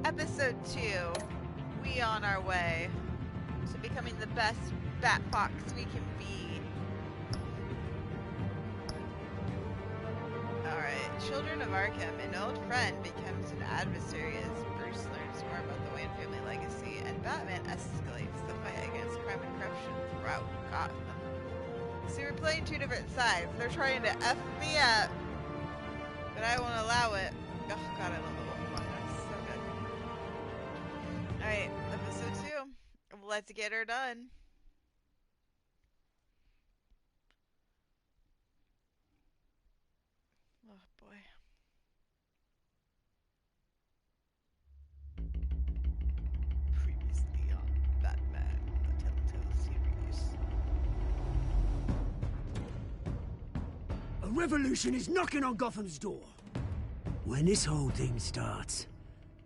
Episode 2. We on our way to becoming the best Batfox we can be. Alright, Children of Arkham. An old friend becomes an adversary as Bruce learns more about the Wayne family legacy, and Batman escalates the fight against crime and corruption throughout Gotham. See, we're playing two different sides. They're trying to F me up, but I won't allow it. Oh god, I love the Wolf Among Us. So good. Alright, episode 2. Let's get her done. Oh boy. Previously on Batman, the Telltale series. A revolution is knocking on Gotham's door. When this whole thing starts,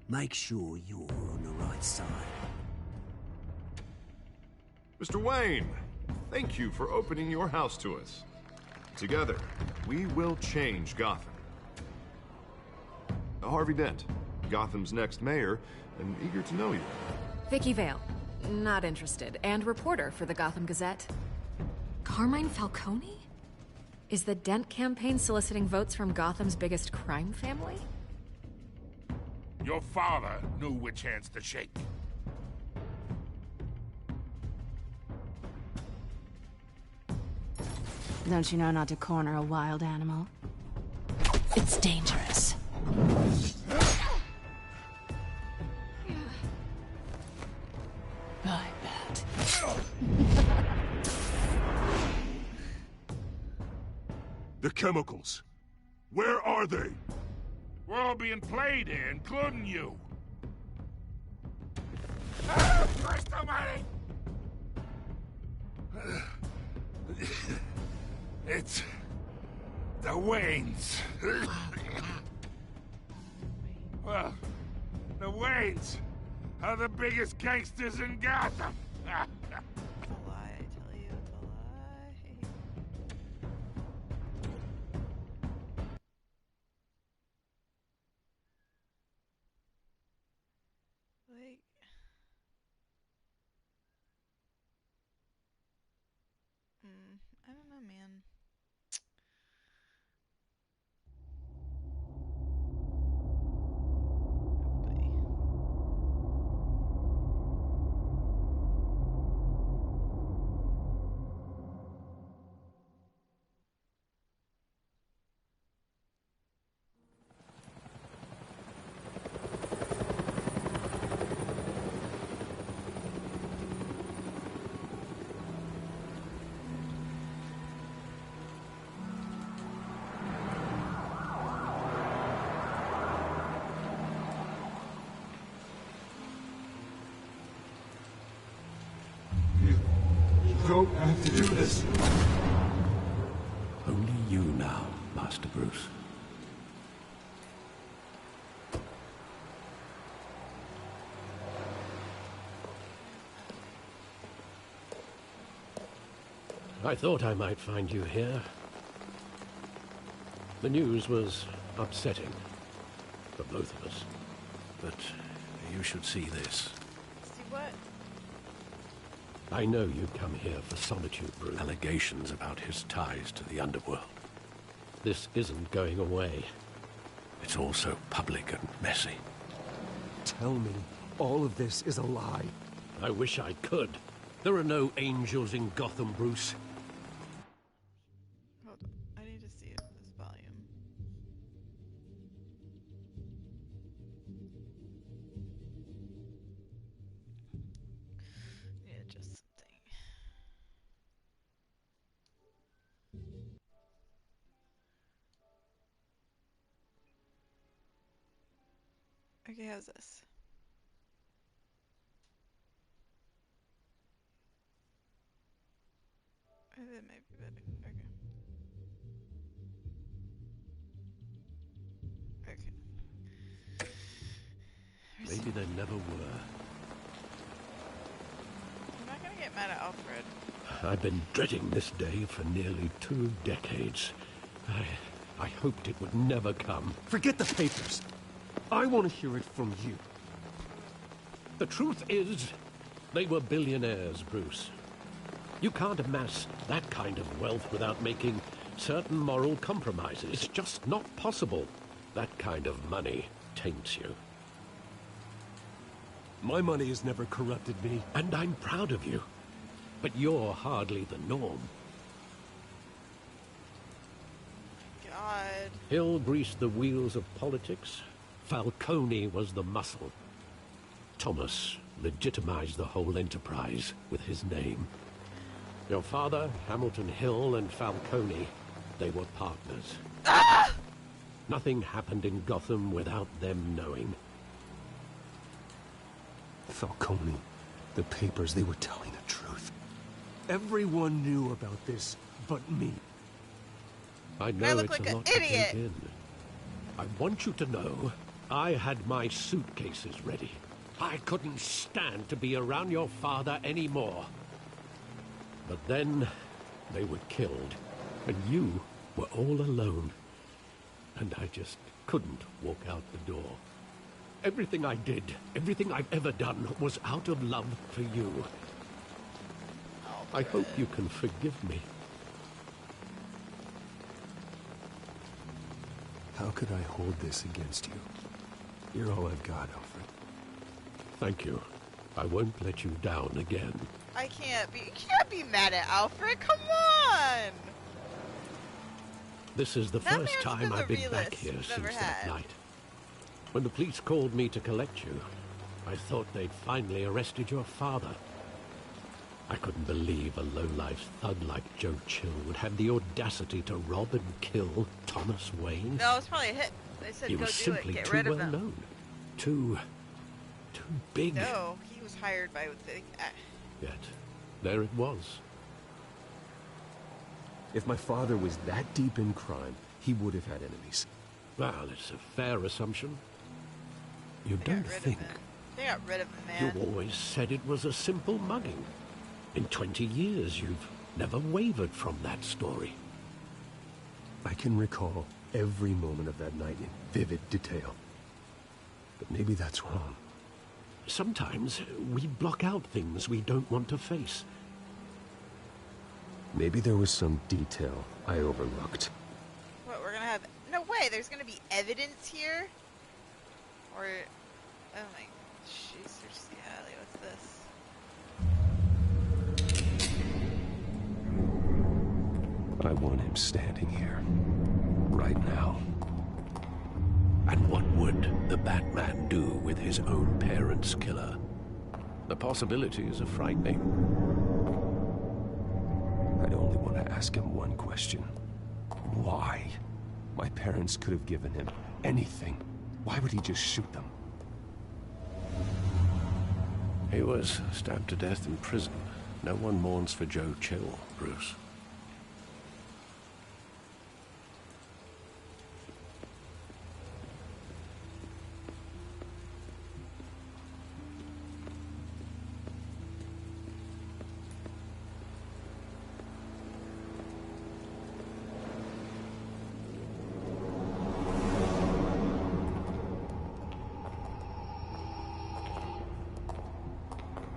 make sure you're on the right side. Mr. Wayne, thank you for opening your house to us. Together, we will change Gotham. Harvey Dent, Gotham's next mayor, and eager to know you. Vicky Vale, not interested, and reporter for the Gotham Gazette. Carmine Falcone? Is the Dent campaign soliciting votes from Gotham's biggest crime family? Your father knew which hands to shake. Don't you know not to corner a wild animal? It's dangerous. I bet. The chemicals. Where are they? We're all being played here, including you. Christ almighty! It's the Waynes. Well, the Waynes are the biggest gangsters in Gotham. It's a lie, I tell you, it's a lie. Like... I don't know, man. Don't have to do this. Only you now, Master Bruce. I thought I might find you here. The news was upsetting for both of us. But you should see this. See what? I know you come here for solitude, Bruce. Allegations about his ties to the underworld. This isn't going away. It's all so public and messy. Tell me, all of this is a lie. I wish I could. There are no angels in Gotham, Bruce. Hold on. I need to see this volume. Yeah, just something. Okay, how's this? That might be better. Okay. Maybe there never were. I'm not gonna get mad at Alfred. I've been dreading this day for nearly 2 decades. I hoped it would never come. Forget the papers. I want to hear it from you. The truth is, they were billionaires, Bruce. You can't amass that kind of wealth without making certain moral compromises. It's just not possible. That kind of money taints you. My money has never corrupted me. And I'm proud of you. But you're hardly the norm. God. Hill greased the wheels of politics. Falcone was the muscle. Thomas legitimized the whole enterprise with his name. Your father, Hamilton Hill, and Falcone, they were partners. Ah! Nothing happened in Gotham without them knowing. Falcone, the papers, they were telling the truth. Everyone knew about this but me. I know I look it's like a an lot to take idiot. in. I want you to know I had my suitcases ready. I couldn't stand to be around your father anymore. But then they were killed, and you were all alone. And I just couldn't walk out the door. Everything I did, everything I've ever done, was out of love for you. I hope you can forgive me. How could I hold this against you? You're all I've got, Alfred. Thank you. I won't let you down again. You can't be mad at Alfred. Come on. This is the That first man's time been the I've been back realest here we've since ever that had. night. When the police called me to collect you, I thought they'd finally arrested your father. I couldn't believe a low-life thug like Joe Chill would have the audacity to rob and kill Thomas Wayne. No, it's probably a hit. They said He go was do it. simply Get too rid of well him. known. Too big. No, he was hired by the. Yet, there it was. If my father was that deep in crime, he would have had enemies. Well, it's a fair assumption. You They don't got rid think. of him. They got rid of him, man. You always said it was a simple mugging. In 20 years, you've never wavered from that story. I can recall every moment of that night in vivid detail. But maybe that's wrong. Sometimes we block out things we don't want to face. Maybe there was some detail I overlooked. What, we're gonna have... No way, there's gonna be evidence here? Or... Oh my... Jesus, Allie, what's this? I want him standing here. Right now. And what would the Batman do with his own parents' killer? The possibilities are frightening. I'd only want to ask him one question. Why? My parents could have given him anything. Why would he just shoot them? He was stabbed to death in prison. No one mourns for Joe Chill, Bruce.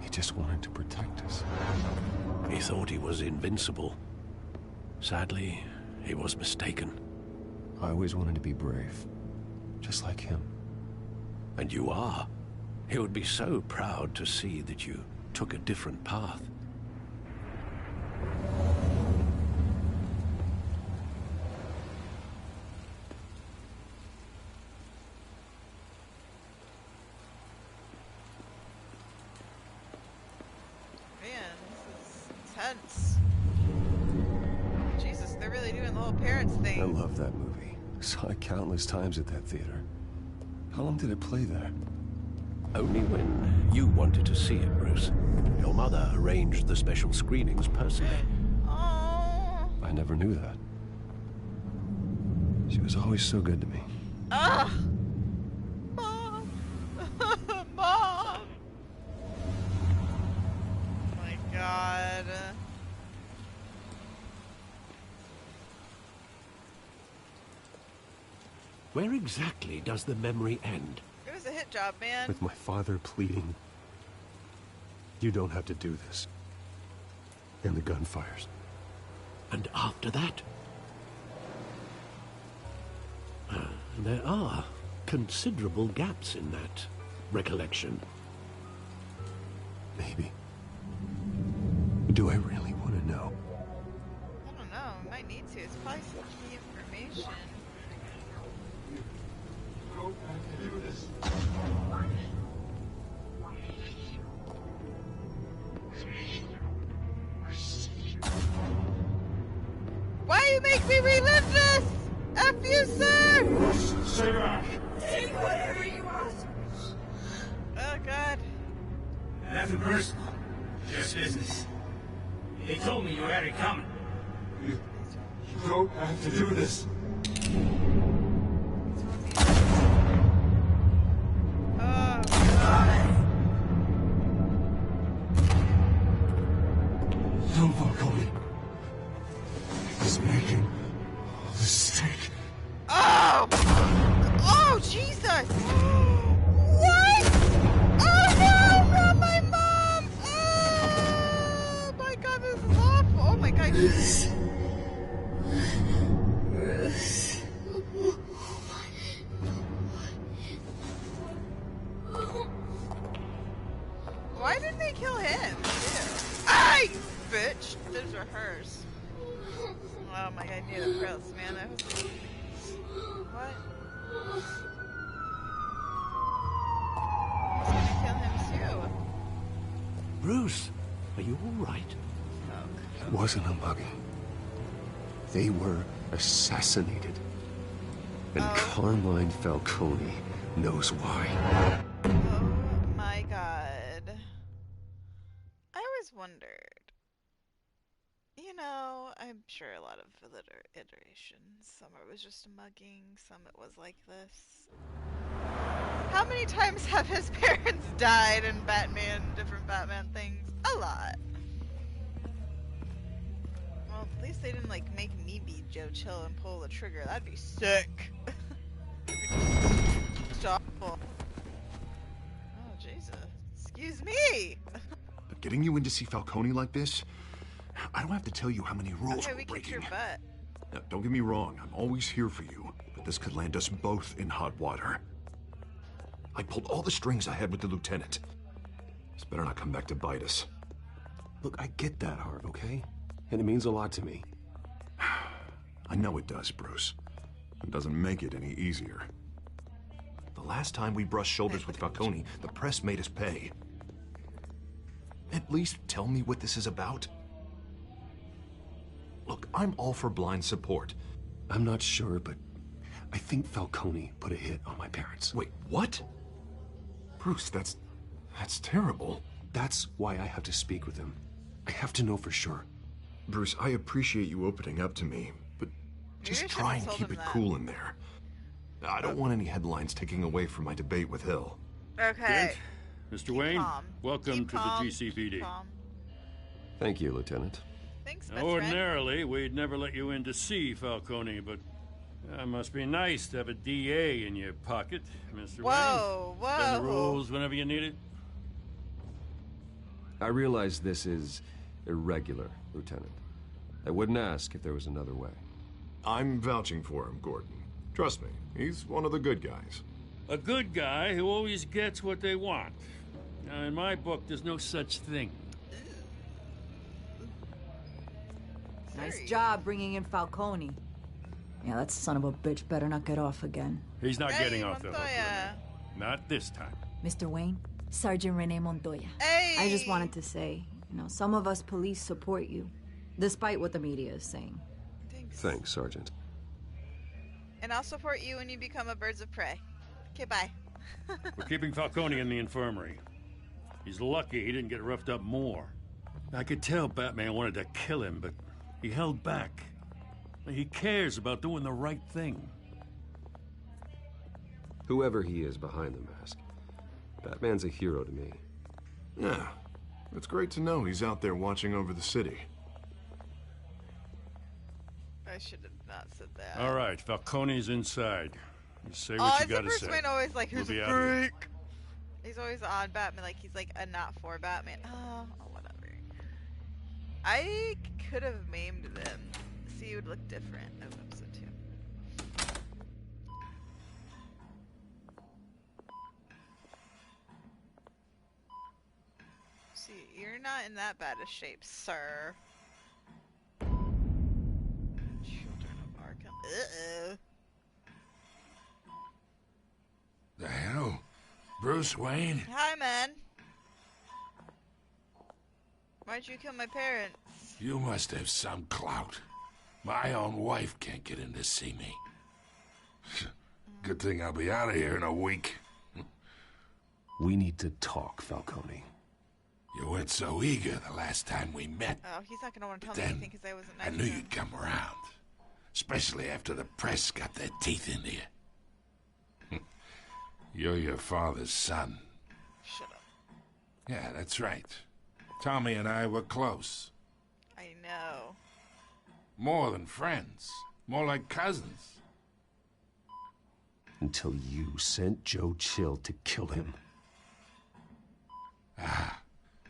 He just wanted to protect us. He thought he was invincible. Sadly, he was mistaken. I always wanted to be brave. Just like him. And you are. He would be so proud to see that you took a different path. Man, this is intense. Jesus, they're really doing the whole parents thing. I love that movie. Saw it countless times at that theater. How long did it play there? Only when you wanted to see it, Bruce. Your mother arranged the special screenings personally. Oh. I never knew that. She was always so good to me. Ah. Mom. Mom. Oh my God. Where exactly does the memory end? It was a hit job, man. With my father pleading, You don't have to do this. And the gun fires. And after that? There are considerable gaps in that recollection. Maybe. Do I really want to know? I don't know. I might need to. It's probably some key information. Why you make me relive this? F you, sir! Stay back! Take whatever you want. Oh, God. Nothing personal. Just business. They told me you had it coming. You don't have to do this. Oh, God. No, Falcone. He's making a mistake. Oh! Oh, Jesus! What? Oh, no! Not my mom! Oh, my God, this is awful. Oh, my God. Why didn't they kill him? Ay! Bitch! Those are hers. Oh my God, I knew the prills, man. That was... What? He's gonna kill him too. Bruce, are you all right? It wasn't a mugging. They were assassinated. And Carmine Falcone knows why. Oh my God. I always wondered. You know, I'm sure a lot of iterations. Some it was just a mugging, some it was like this. How many times have his parents died in different Batman things? A lot. Well, at least they didn't like make me be Joe Chill and pull the trigger. That'd be sick. Stop. Oh, Jesus. Excuse me. But getting you in to see Falcone like this, I don't have to tell you how many rules Okay, we're we kicked breaking. your butt. Now, don't get me wrong, I'm always here for you, but this could land us both in hot water. I pulled all the strings I had with the lieutenant. This better not come back to bite us. Look, I get that, Harv, okay? And it means a lot to me. I know it does, Bruce. It doesn't make it any easier. The last time we brushed shoulders with Falcone, the press made us pay. At least tell me what this is about. Look, I'm all for blind support. I'm not sure, but I think Falcone put a hit on my parents. Wait, what? Bruce, that's terrible. That's why I have to speak with him. I have to know for sure. Bruce, I appreciate you opening up to me, but just try and keep it cool in there. I don't want any headlines taking away from my debate with Hill. Okay. Mr. Wayne, calm. welcome Keep to calm. the GCPD. Keep calm. Thank you, Lieutenant. Thanks, Now, best friend. ordinarily, we'd never let you in to see Falcone, but it must be nice to have a DA in your pocket, Mr. Whoa, Wayne. Bend the whoa. rules whenever you need it. I realize this is irregular, Lieutenant. I wouldn't ask if there was another way. I'm vouching for him, Gordon. Trust me, he's one of the good guys. A good guy who always gets what they want. Now, in my book, there's no such thing. Nice job bringing in Falcone. Yeah, that son of a bitch better not get off again. He's not Hey, getting off the hook. Montoya. Not this time. Mr. Wayne, Sergeant Rene Montoya. Hey! I just wanted to say, some of us police support you, despite what the media is saying. Thanks, Sergeant. And I'll support you when you become a birds of prey. Okay, bye. We're keeping Falcone in the infirmary. He's lucky he didn't get roughed up more. I could tell Batman wanted to kill him, but he held back. He cares about doing the right thing. Whoever he is behind the mask, Batman's a hero to me. Yeah, it's great to know he's out there watching over the city. I should have not said that. All right, Falcone's inside. You say Oh, what you is the gotta Bruce say. Wayne always like, who's We'll be a out of here. freak? He's always on Batman, like he's like a not for Batman. Oh, whatever. I could have maimed them. See, it would look different of episode 2. See, you're not in that bad a shape, sir. Children of Arkham. Uh-oh. The hell? Bruce Wayne? Hi, man. Why'd you kill my parents? You must have some clout. My own wife can't get in to see me. Good thing I'll be out of here in a week. We need to talk, Falcone. You weren't so eager the last time we met. Oh, he's not gonna want to tell Then, me anything because I wasn't nice I knew to him. you'd come around. Especially after the press got their teeth into you. You're your father's son. Shut up. Yeah, that's right. Tommy and I were close. I know. More than friends. More like cousins. Until you sent Joe Chill to kill him. Ah,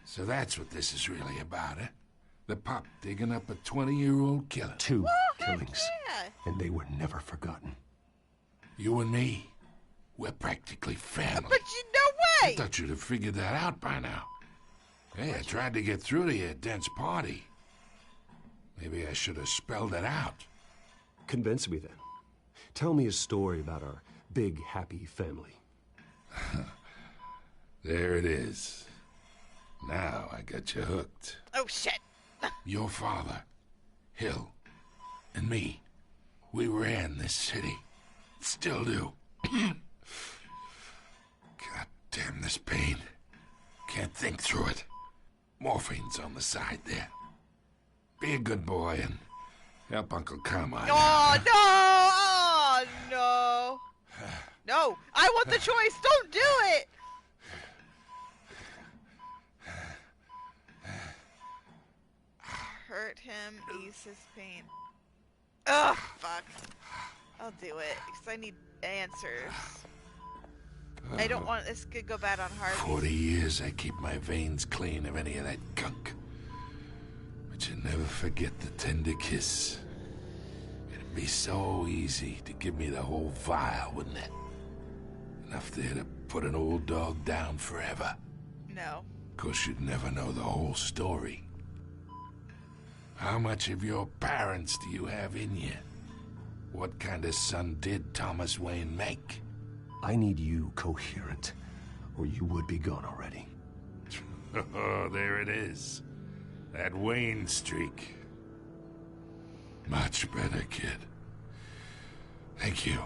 so that's what this is really about, eh? The pup digging up a 20-year-old killer. 2 killings. Yeah. And they were never forgotten. You and me, we're practically family. But you no I way. thought you'd have figured that out by now. Hey, I tried to get through to you at Dent's party. Maybe I should have spelled it out. Convince me then. Tell me a story about our big, happy family. There it is. Now I got you hooked. Oh shit. Your father, Hill, and me, we ran this city. Still do. God damn this pain. Can't think through it. Morphine's on the side there. Be a good boy and help Uncle Carmine. Oh no! Oh no! No! I want the choice! Don't do it! Hurt him, ease his pain. Ugh, fuck. I'll do it, because I need answers. I don't want this to go bad on Harvey. 40 years I keep my veins clean of any of that gunk. But you never forget the tender kiss. It'd be so easy to give me the whole vial, wouldn't it? Enough there to put an old dog down forever. No. Of course, you'd never know the whole story. How much of your parents do you have in you? What kind of son did Thomas Wayne make? I need you coherent, or you would be gone already. Oh, there it is. That Wayne streak. Much better, kid. Thank you.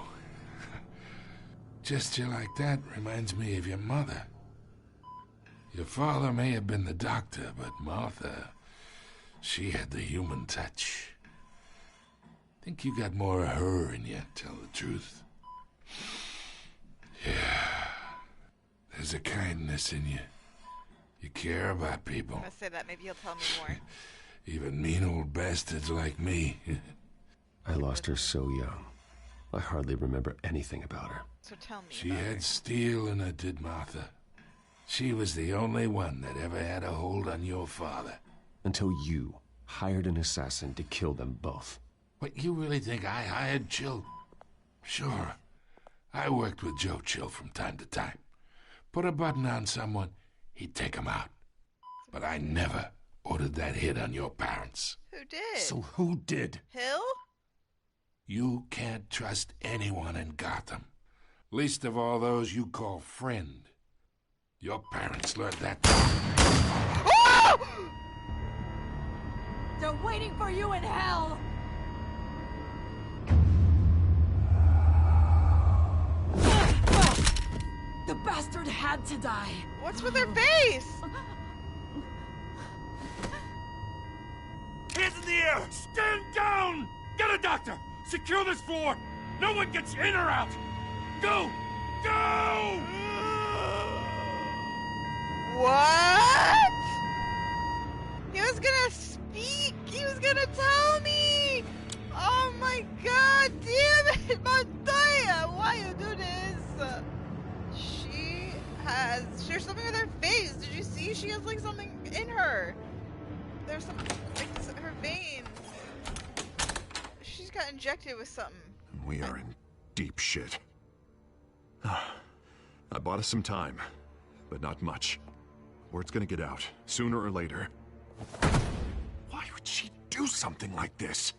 Gesture like that reminds me of your mother. Your father may have been the doctor, but Martha, she had the human touch. Think you got more of her in you, tell the truth. Yeah. There's a kindness in you. You care about people. I'm gonna say that, maybe he'll tell me more. Even mean old bastards like me. I lost her so young. I hardly remember anything about her. So tell me She about had her. steel in her, did Martha. She was the only one that ever had a hold on your father. Until you hired an assassin to kill them both. What, you really think I hired Chill? Sure. I worked with Joe Chill from time to time. Put a button on someone, he'd take him out. But I never ordered that hit on your parents. Who did? So who did? Hill? You can't trust anyone in Gotham. Least of all those you call friend. Your parents learned that. They're waiting for you in hell! The bastard had to die. What's with her face? Hands in the air! Stand down! Get a doctor! Secure this floor! No one gets in or out! Go! Go! What? He was gonna speak! He was gonna tell me! Oh my god, damn it! Montoya! Why you do this? She has There's something with her face. Did you see? She has like something in her. There's some like her veins. She's got injected with something. We are in deep shit. I bought us some time, but not much. Word's gonna get out, sooner or later. Why would she do something like this?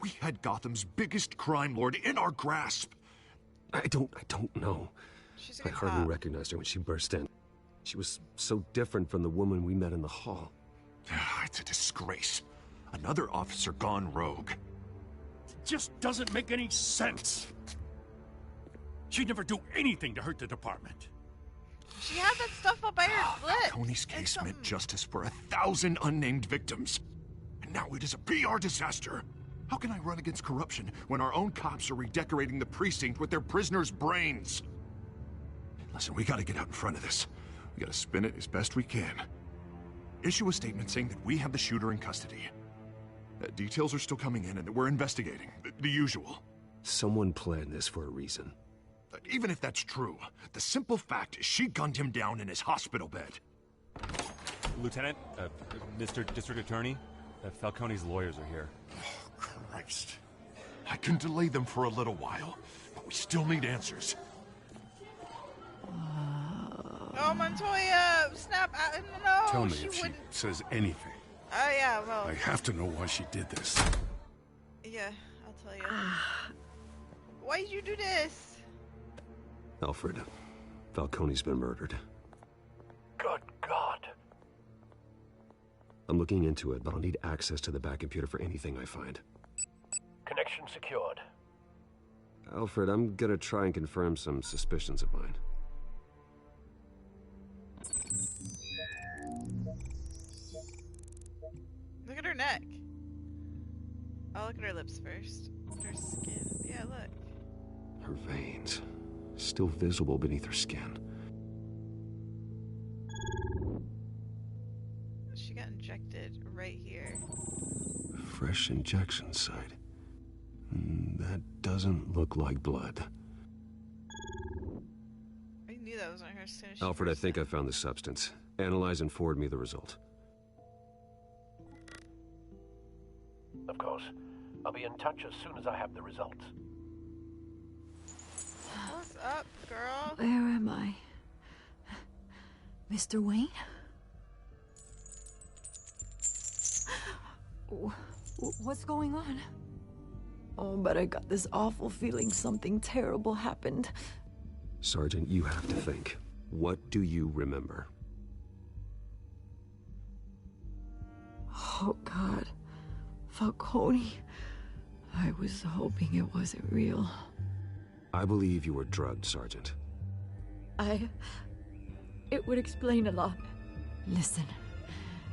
We had Gotham's biggest crime lord in our grasp. I don't know. She's a I good hardly cop. recognized her when she burst in. She was so different from the woman we met in the hall. It's a disgrace. Another officer gone rogue. It just doesn't make any sense. She'd never do anything to hurt the department. She had that stuff up by her foot. Tony's case meant justice for 1,000 unnamed victims. And now it is a PR disaster. How can I run against corruption when our own cops are redecorating the precinct with their prisoners' brains? Listen, we gotta get out in front of this. We gotta spin it as best we can. Issue a statement saying that we have the shooter in custody. Details are still coming in and that we're investigating. The usual. Someone planned this for a reason. Even if that's true, the simple fact is she gunned him down in his hospital bed. Lieutenant, Mr. District Attorney, Falcone's lawyers are here. Oh, Christ. I can delay them for a little while, but we still need answers. Oh, Montoya! Snap! No, Tell me she if wouldn't. she says anything. Oh yeah, well. I have to know why she did this. Yeah, I'll tell you. Why did you do this? Alfred, Falcone's been murdered. Good God. I'm looking into it, but I'll need access to the back computer for anything I find. Connection secured. Alfred, I'm gonna try and confirm some suspicions of mine. Look at her neck. I'll look at her lips first. Look at her skin. Yeah, look. Her veins, still visible beneath her skin. She got injected right here. Fresh injection site. That doesn't look like blood. I knew that wasn't her as soon as she Alfred, I burst think in. I found the substance. Analyze and forward me the result. Of course. I'll be in touch as soon as I have the results. What's up, girl? Where am I? Mr. Wayne? What's going on? Oh, but I got this awful feeling something terrible happened. Sergeant, you have to think. What do you remember? Oh, God. Falcone. I was hoping it wasn't real. I believe you were drugged, Sergeant. It would explain a lot. Listen,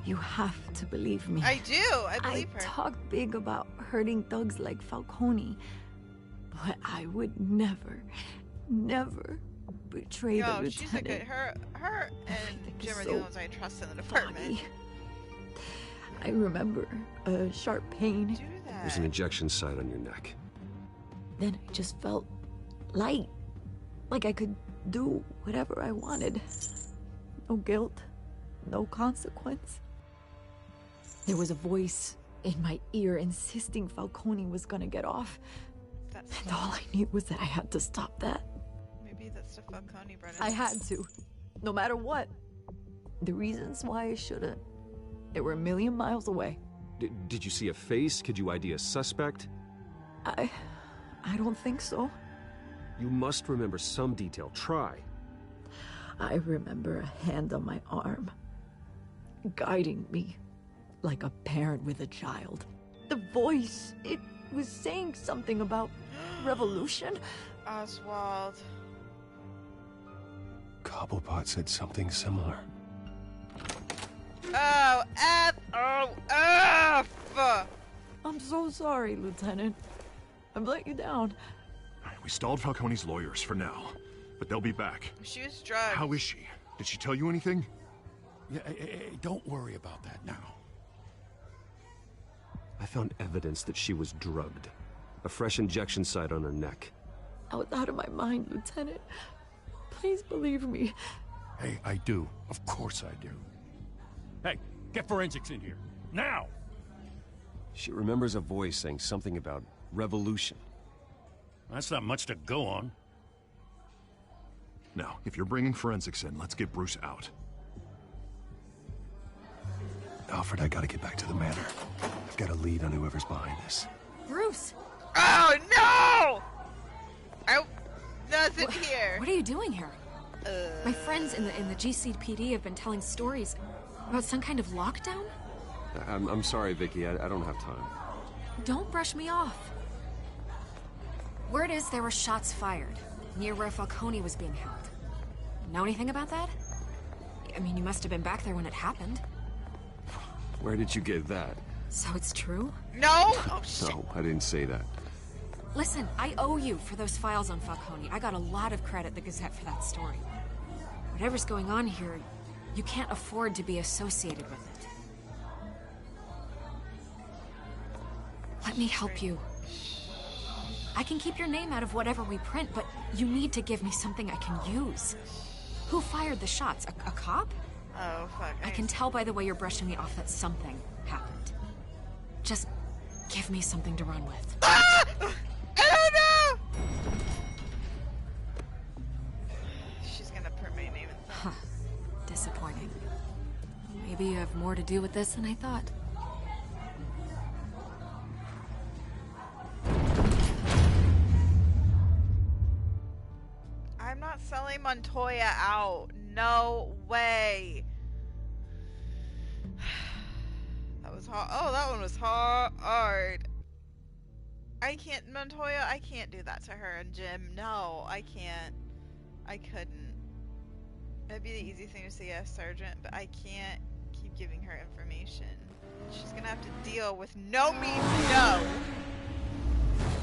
you have to believe me. I do. I believe her. I talk big about hurting thugs like Falcone, but I would never betray the Yo, lieutenant. she's a good. Her and Jim are the only ones I trust in the department. Foggy. I remember a sharp pain. Do that. There's an injection site on your neck. Then I just felt light, like I could do whatever I wanted. No guilt, no consequence. There was a voice in my ear insisting Falcone was gonna get off. That's And all I knew was that I had to stop that. maybe that's the Falcone, Brennan. I had to, no matter what. The reasons why I shouldn't, they were a million miles away. Did you see a face? Could you ID a suspect? I don't think so. You must remember some detail. Try. I remember a hand on my arm, guiding me like a parent with a child. The voice, it was saying something about revolution. Oswald. Cobblepot said something similar. Oh, F! Oh, F! I'm so sorry, Lieutenant. I've let you down. We stalled Falcone's lawyers for now, but they'll be back. She was drugged. How is she? Did she tell you anything? Yeah, don't worry about that now. I found evidence that she was drugged. A fresh injection site on her neck. I was out of my mind, Lieutenant. Please believe me. Hey, I do. Of course I do. Hey, get forensics in here. Now! She remembers a voice saying something about revolution. That's not much to go on. Now, if you're bringing forensics in, let's get Bruce out. Alfred, I gotta get back to the manor. I've got a lead on whoever's behind this. Bruce! Oh, no! I wasn't here. What are you doing here? My friends in the GCPD have been telling stories about some kind of lockdown? I'm sorry, Vicky. I don't have time. Don't brush me off. Word is there were shots fired near where Falcone was being held. Know anything about that? I mean, you must have been back there when it happened. Where did you get that? So it's true? No! Oh, shit. No, I didn't say that. Listen, I owe you for those files on Falcone. I got a lot of credit at the Gazette for that story. Whatever's going on here, you can't afford to be associated with it. Let me help you. I can keep your name out of whatever we print, but you need to give me something I can use. Who fired the shots? A cop? Oh, fuck. I can tell by the way you're brushing me off that something happened. Just give me something to run with. Ah! I don't know! She's gonna put my name in. Huh. Disappointing. Maybe you have more to do with this than I thought. I'm not selling Montoya out. No way. That was hard. Oh, that one was hard. I can't, Montoya, I can't do that to her and Jim. No, I can't. I couldn't. It'd be the easy thing to say yes, Sergeant, but I can't keep giving her information. She's gonna have to deal with no means no.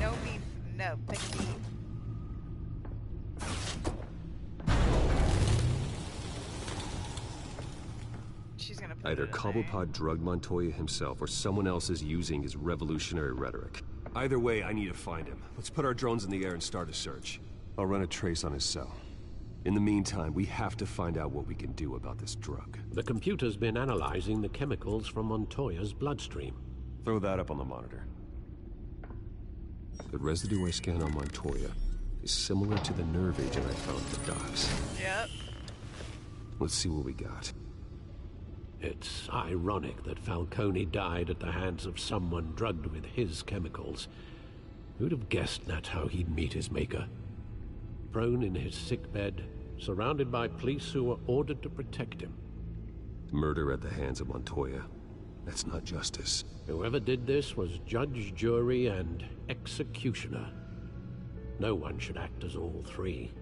No means no, Becky. She's gonna put Either Cobblepot drugged Montoya himself or someone else is using his revolutionary rhetoric. Either way, I need to find him. Let's put our drones in the air and start a search. I'll run a trace on his cell. In the meantime, we have to find out what we can do about this drug. The computer's been analyzing the chemicals from Montoya's bloodstream. Throw that up on the monitor. The residue I scanned on Montoya is similar to the nerve agent I found at the docks. Yep. Let's see what we got. It's ironic that Falcone died at the hands of someone drugged with his chemicals. Who'd have guessed that's how he'd meet his maker? Prone in his sickbed, surrounded by police who were ordered to protect him. Murder at the hands of Montoya. That's not justice. Whoever did this was judge, jury, and executioner. No one should act as all three.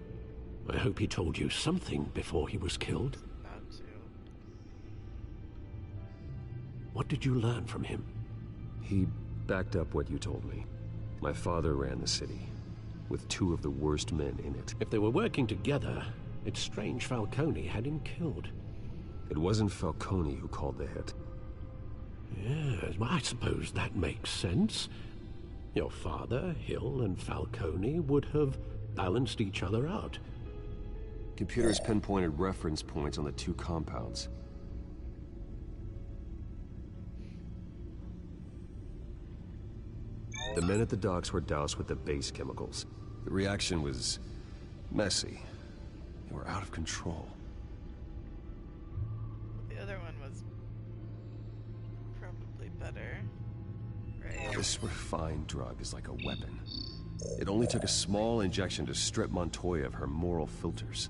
I hope he told you something before he was killed. What did you learn from him? He backed up what you told me. My father ran the city, with two of the worst men in it. If they were working together, it's strange Falcone had him killed. It wasn't Falcone who called the hit. Yes, well, I suppose that makes sense. Your father, Hill, and Falcone would have balanced each other out. Computers pinpointed reference points on the two compounds. The men at the docks were doused with the base chemicals. The reaction was messy. They were out of control. The other one was probably better, right? This refined drug is like a weapon. It only took a small injection to strip Montoya of her moral filters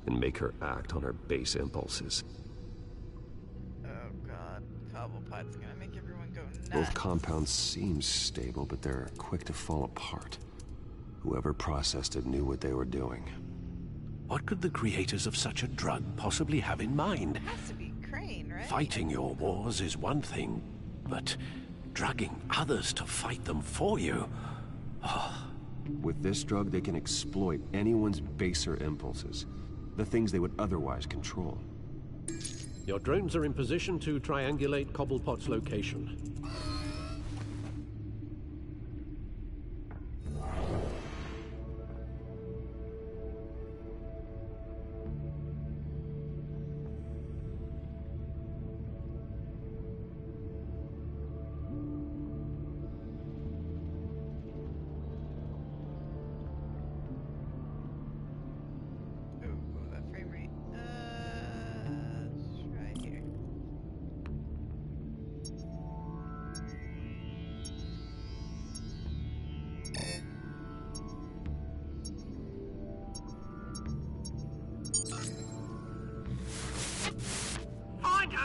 and make her act on her base impulses. Oh god, Cobblepot's gonna make everyone go nuts. Both compounds seem stable, but they're quick to fall apart. Whoever processed it knew what they were doing. What could the creators of such a drug possibly have in mind? It has to be Crane, right? Fighting your wars is one thing, but drugging others to fight them for you? With this drug, they can exploit anyone's baser impulses. The things they would otherwise control. Your drones are in position to triangulate Cobblepot's location.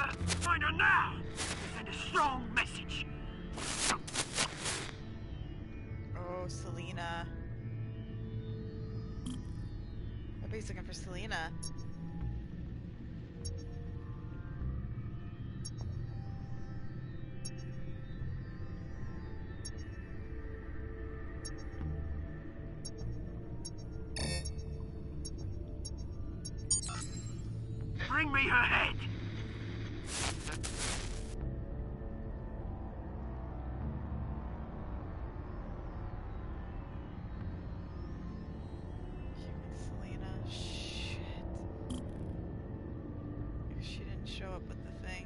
her, find her now! Send a strong message. Oh, Selena. Nobody's looking for Selena. Bring me her head! Selena, shit. Maybe she didn't show up with the thing.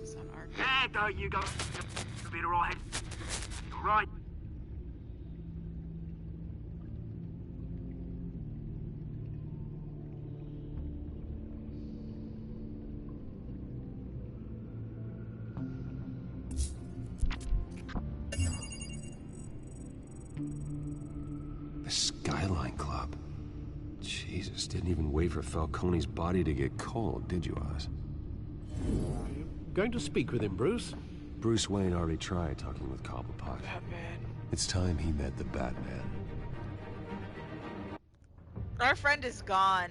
It's on our Yeah, there you go. You'll be alright. Alright. The Skyline Club. Jesus, didn't even wait for Falcone's body to get cold, did you, Oz? Going to speak with him, Bruce? Bruce Wayne already tried talking with Cobblepot. Batman. It's time he met the Batman. Our friend is gone.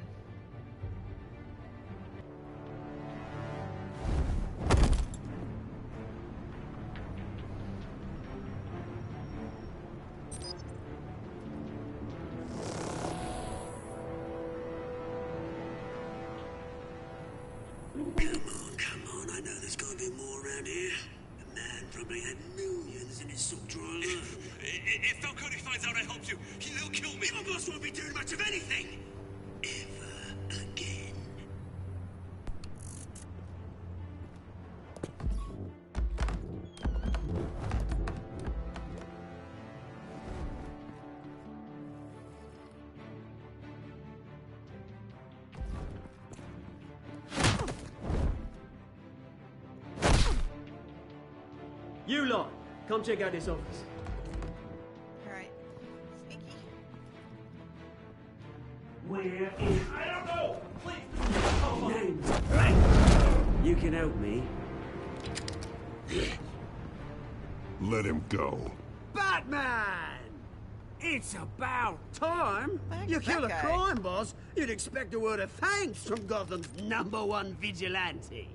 Come on, I know there's gotta be more around here. The man probably had millions in his sock drawer alone. If Falcone finds out I helped you, he'll kill me. Your boss won't be doing much of anything. Ever again. You lot, come check out this office. Alright. Sneaky. Where is... I don't know! Please! Names? Right. You can help me. Let him go. Batman! It's about time. You kill a crime boss, you'd expect a word of thanks from Gotham's #1 vigilante.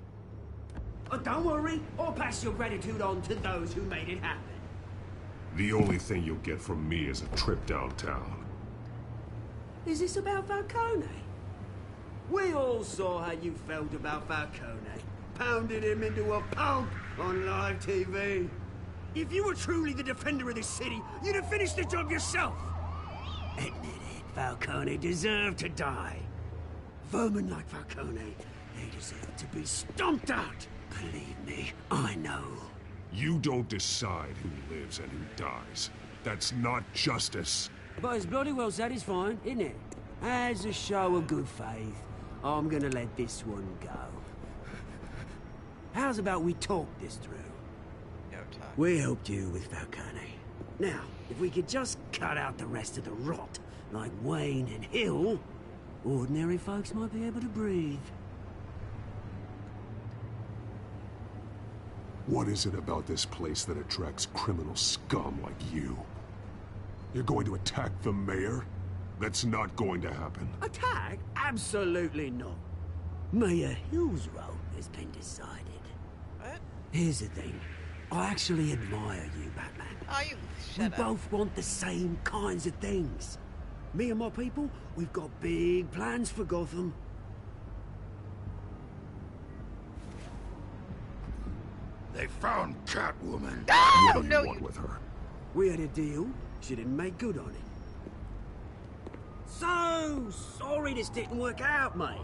Oh, don't worry, I'll pass your gratitude on to those who made it happen. The only thing you'll get from me is a trip downtown. Is this about Falcone? We all saw how you felt about Falcone. Pounded him into a pulp on live TV. If you were truly the defender of this city, you'd have finished the job yourself. Admit it, Falcone deserved to die. Vermin like Falcone, they deserve to be stomped out. Believe me, I know. You don't decide who lives and who dies. That's not justice. But it's bloody well satisfying, isn't it? As a show of good faith, I'm gonna let this one go. How's about we talk this through? No talk. We helped you with Falcone. Now, if we could just cut out the rest of the rot, like Wayne and Hill, ordinary folks might be able to breathe. What is it about this place that attracts criminal scum like you? You're going to attack the mayor? That's not going to happen. Attack? Absolutely not. Mayor Hill's role has been decided. What? Here's the thing. I actually admire you, Batman. Oh, you We shut up. both want the same kinds of things. Me and my people, we've got big plans for Gotham. They found Catwoman. Oh, What do no, you want you... with her? We had a deal. She didn't make good on it. So sorry this didn't work out, mate.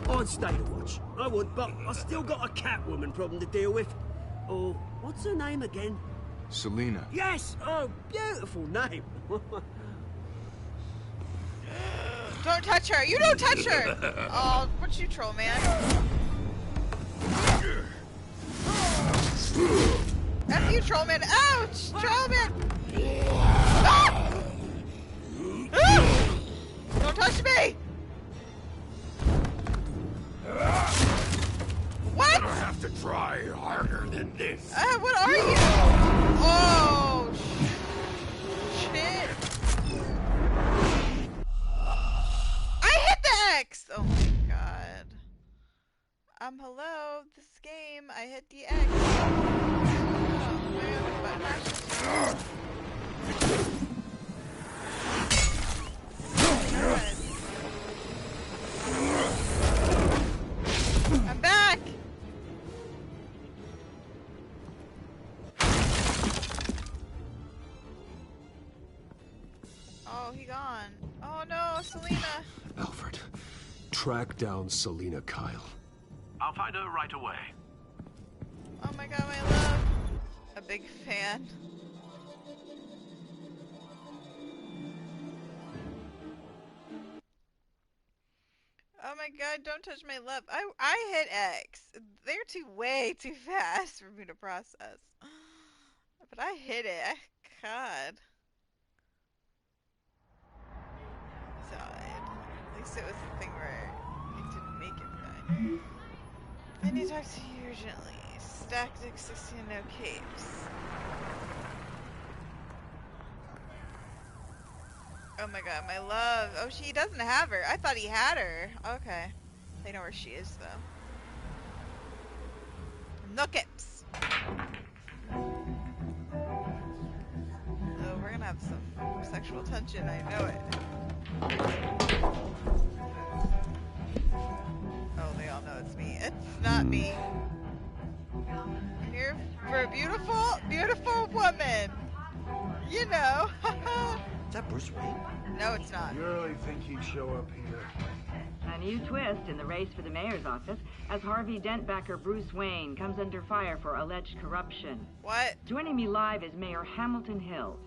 I'd stay to watch. I would, but I still got a Catwoman problem to deal with. Oh, what's her name again? Selena. Yes! Oh, beautiful name. Don't touch her! You don't touch her! Oh, what you troll, man? F you, troll man! Ouch! Troll man! Ah! Ah! Hello? This game, I hit the X. Oh, man, the button mashes. I'm back! Oh, he gone. Oh no, Selena! Alfred, track down Selena Kyle. I'll find her right away. Oh my god, my love. A big fan. Oh my god, don't touch my love. I hit X. They're way too fast for me to process. But I hit it. God. Died. At least it was the thing where it didn't make him die. I need to talk to you urgently. Tactic 16, no capes. Oh my god, my love. Oh, she doesn't have her. I thought he had her. Okay. They know where she is, though. No capes. Oh, we're gonna have some sexual tension. I know it. Oh, they all know it's me. It's not me. I'm here for a beautiful, beautiful woman. You know. Is that Bruce Wayne? No, it's not. You really think he'd show up here? A new twist in the race for the mayor's office as Harvey Dent backer Bruce Wayne comes under fire for alleged corruption. What? Joining me live is Mayor Hamilton Hill.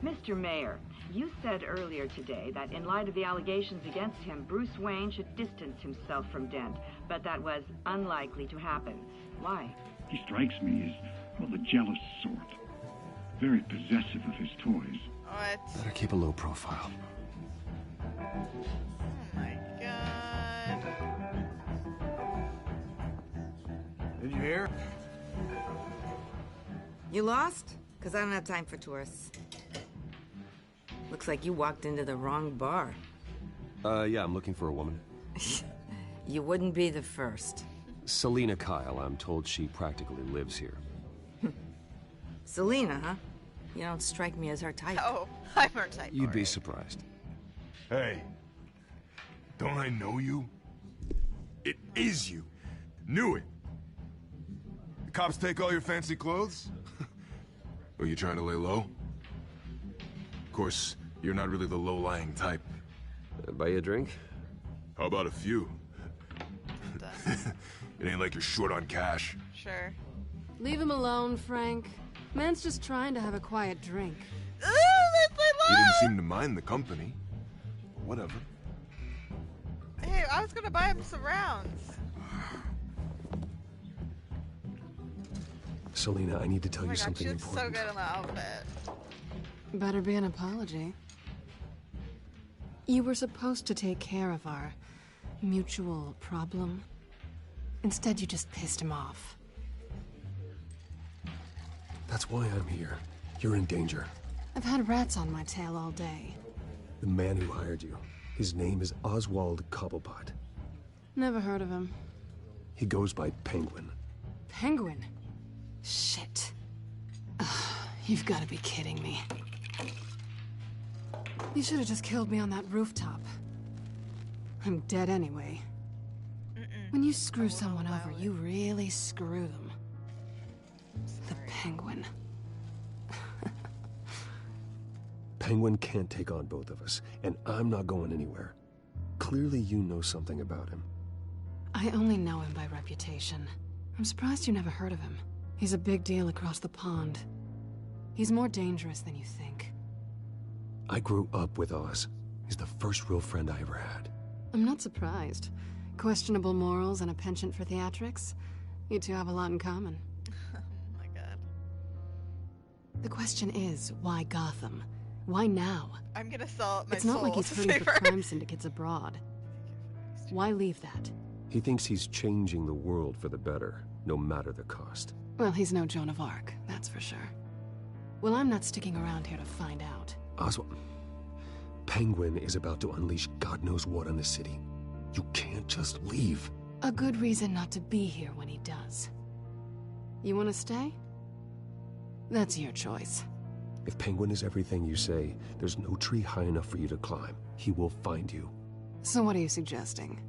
Mr. Mayor, you said earlier today that in light of the allegations against him, Bruce Wayne should distance himself from Dent, but that was unlikely to happen. Why? He strikes me as, well, the jealous sort. Very possessive of his toys. What? Better keep a low profile. Oh my god. Did you hear? You lost? Because I don't have time for tourists. Looks like you walked into the wrong bar. Yeah, I'm looking for a woman. You wouldn't be the first. Selena Kyle, I'm told she practically lives here. Selena, huh? You don't strike me as her type. Oh, I'm her type. You'd be surprised. Hey, don't I know you? It is you. Knew it. The cops take all your fancy clothes? Are you trying to lay low? Of course, you're not really the low-lying type. Buy you a drink? How about a few? It ain't like you're short on cash. Sure. Leave him alone, Frank. Man's just trying to have a quiet drink. Ooh, that's my You love! didn't seem to mind the company. Whatever. Hey, I was gonna buy him some rounds. Selena, I need to tell Oh my you god, something she looks important. so good in the outfit. Better be an apology. You were supposed to take care of our mutual problem. Instead, you just pissed him off. That's why I'm here. You're in danger. I've had rats on my tail all day. The man who hired you, his name is Oswald Cobblepot. Never heard of him. He goes by Penguin. Penguin? Shit. Ugh, you've got to be kidding me. You should have just killed me on that rooftop. I'm dead anyway. When you screw someone over, you really screw them. The Penguin. Penguin can't take on both of us, and I'm not going anywhere. Clearly you know something about him. I only know him by reputation. I'm surprised you never heard of him. He's a big deal across the pond. He's more dangerous than you think. I grew up with Oz. He's the first real friend I ever had. I'm not surprised. Questionable morals and a penchant for theatrics. You two have a lot in common. Oh my god. The question is, why Gotham? Why now? I'm gonna sell my It's not soul like he's to hurting save for her. crime syndicates abroad. Why leave that? He thinks he's changing the world for the better, no matter the cost. Well, he's no Joan of Arc, that's for sure. Well, I'm not sticking around here to find out. Oswald, Penguin is about to unleash God knows what on the city. You can't just leave. a good reason not to be here when he does. You want to stay? That's your choice. If Penguin is everything you say, there's no tree high enough for you to climb. He will find you. So what are you suggesting?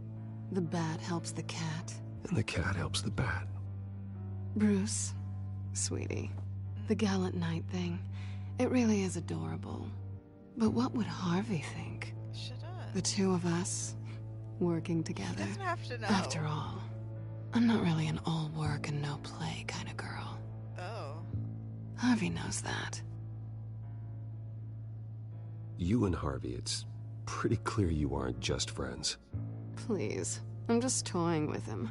The bat helps the cat? And the cat helps the bat. Bruce, sweetie, the gallant knight thing, it really is adorable. But what would Harvey think? Shut up. The two of us, working together. He doesn't have to know. After all, I'm not really an all work and no play kind of girl. Oh. Harvey knows that. You and Harvey, it's pretty clear you aren't just friends. Please, I'm just toying with him.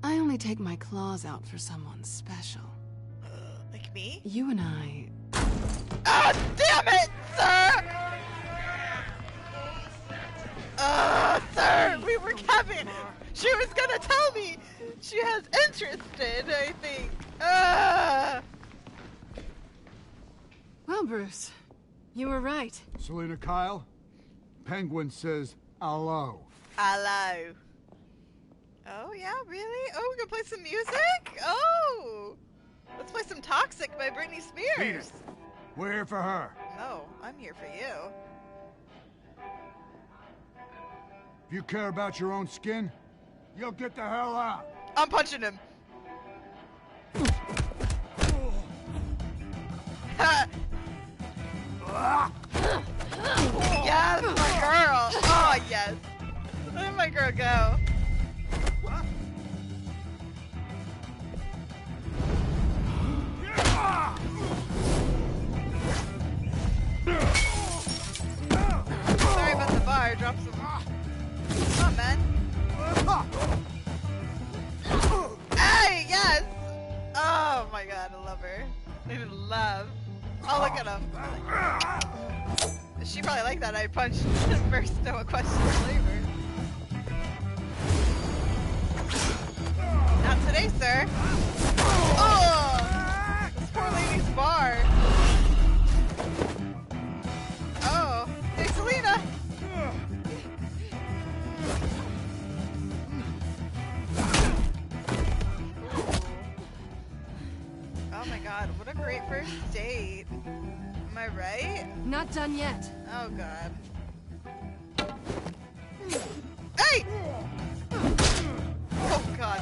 I only take my claws out for someone special. Like me? You and I... Ah, damn it, sir! Sir, we were Kevin. She was gonna tell me she has interested, I think. Well, Bruce, you were right. Selina Kyle, Penguin says hello. Hello. Oh, yeah, really? Oh, we're gonna play some music? Oh! Let's play some Toxic by Britney Spears. Beat it. We're here for her. No, I'm here for you. If you care about your own skin, you'll get the hell out. I'm punching him. Yes, my girl. Oh, yes. Let my girl go. Sorry about the bar. Drop some. Come on, man. Hey, yes. Oh my God, I love her. I love. Oh, look at him. She probably liked that. I punched first, no question flavor. Not today, sir. Oh, this poor lady's bar. Oh, hey, Selena. Oh my God, what a great first date. Am I right? Not done yet. Oh God. Hey! Oh God.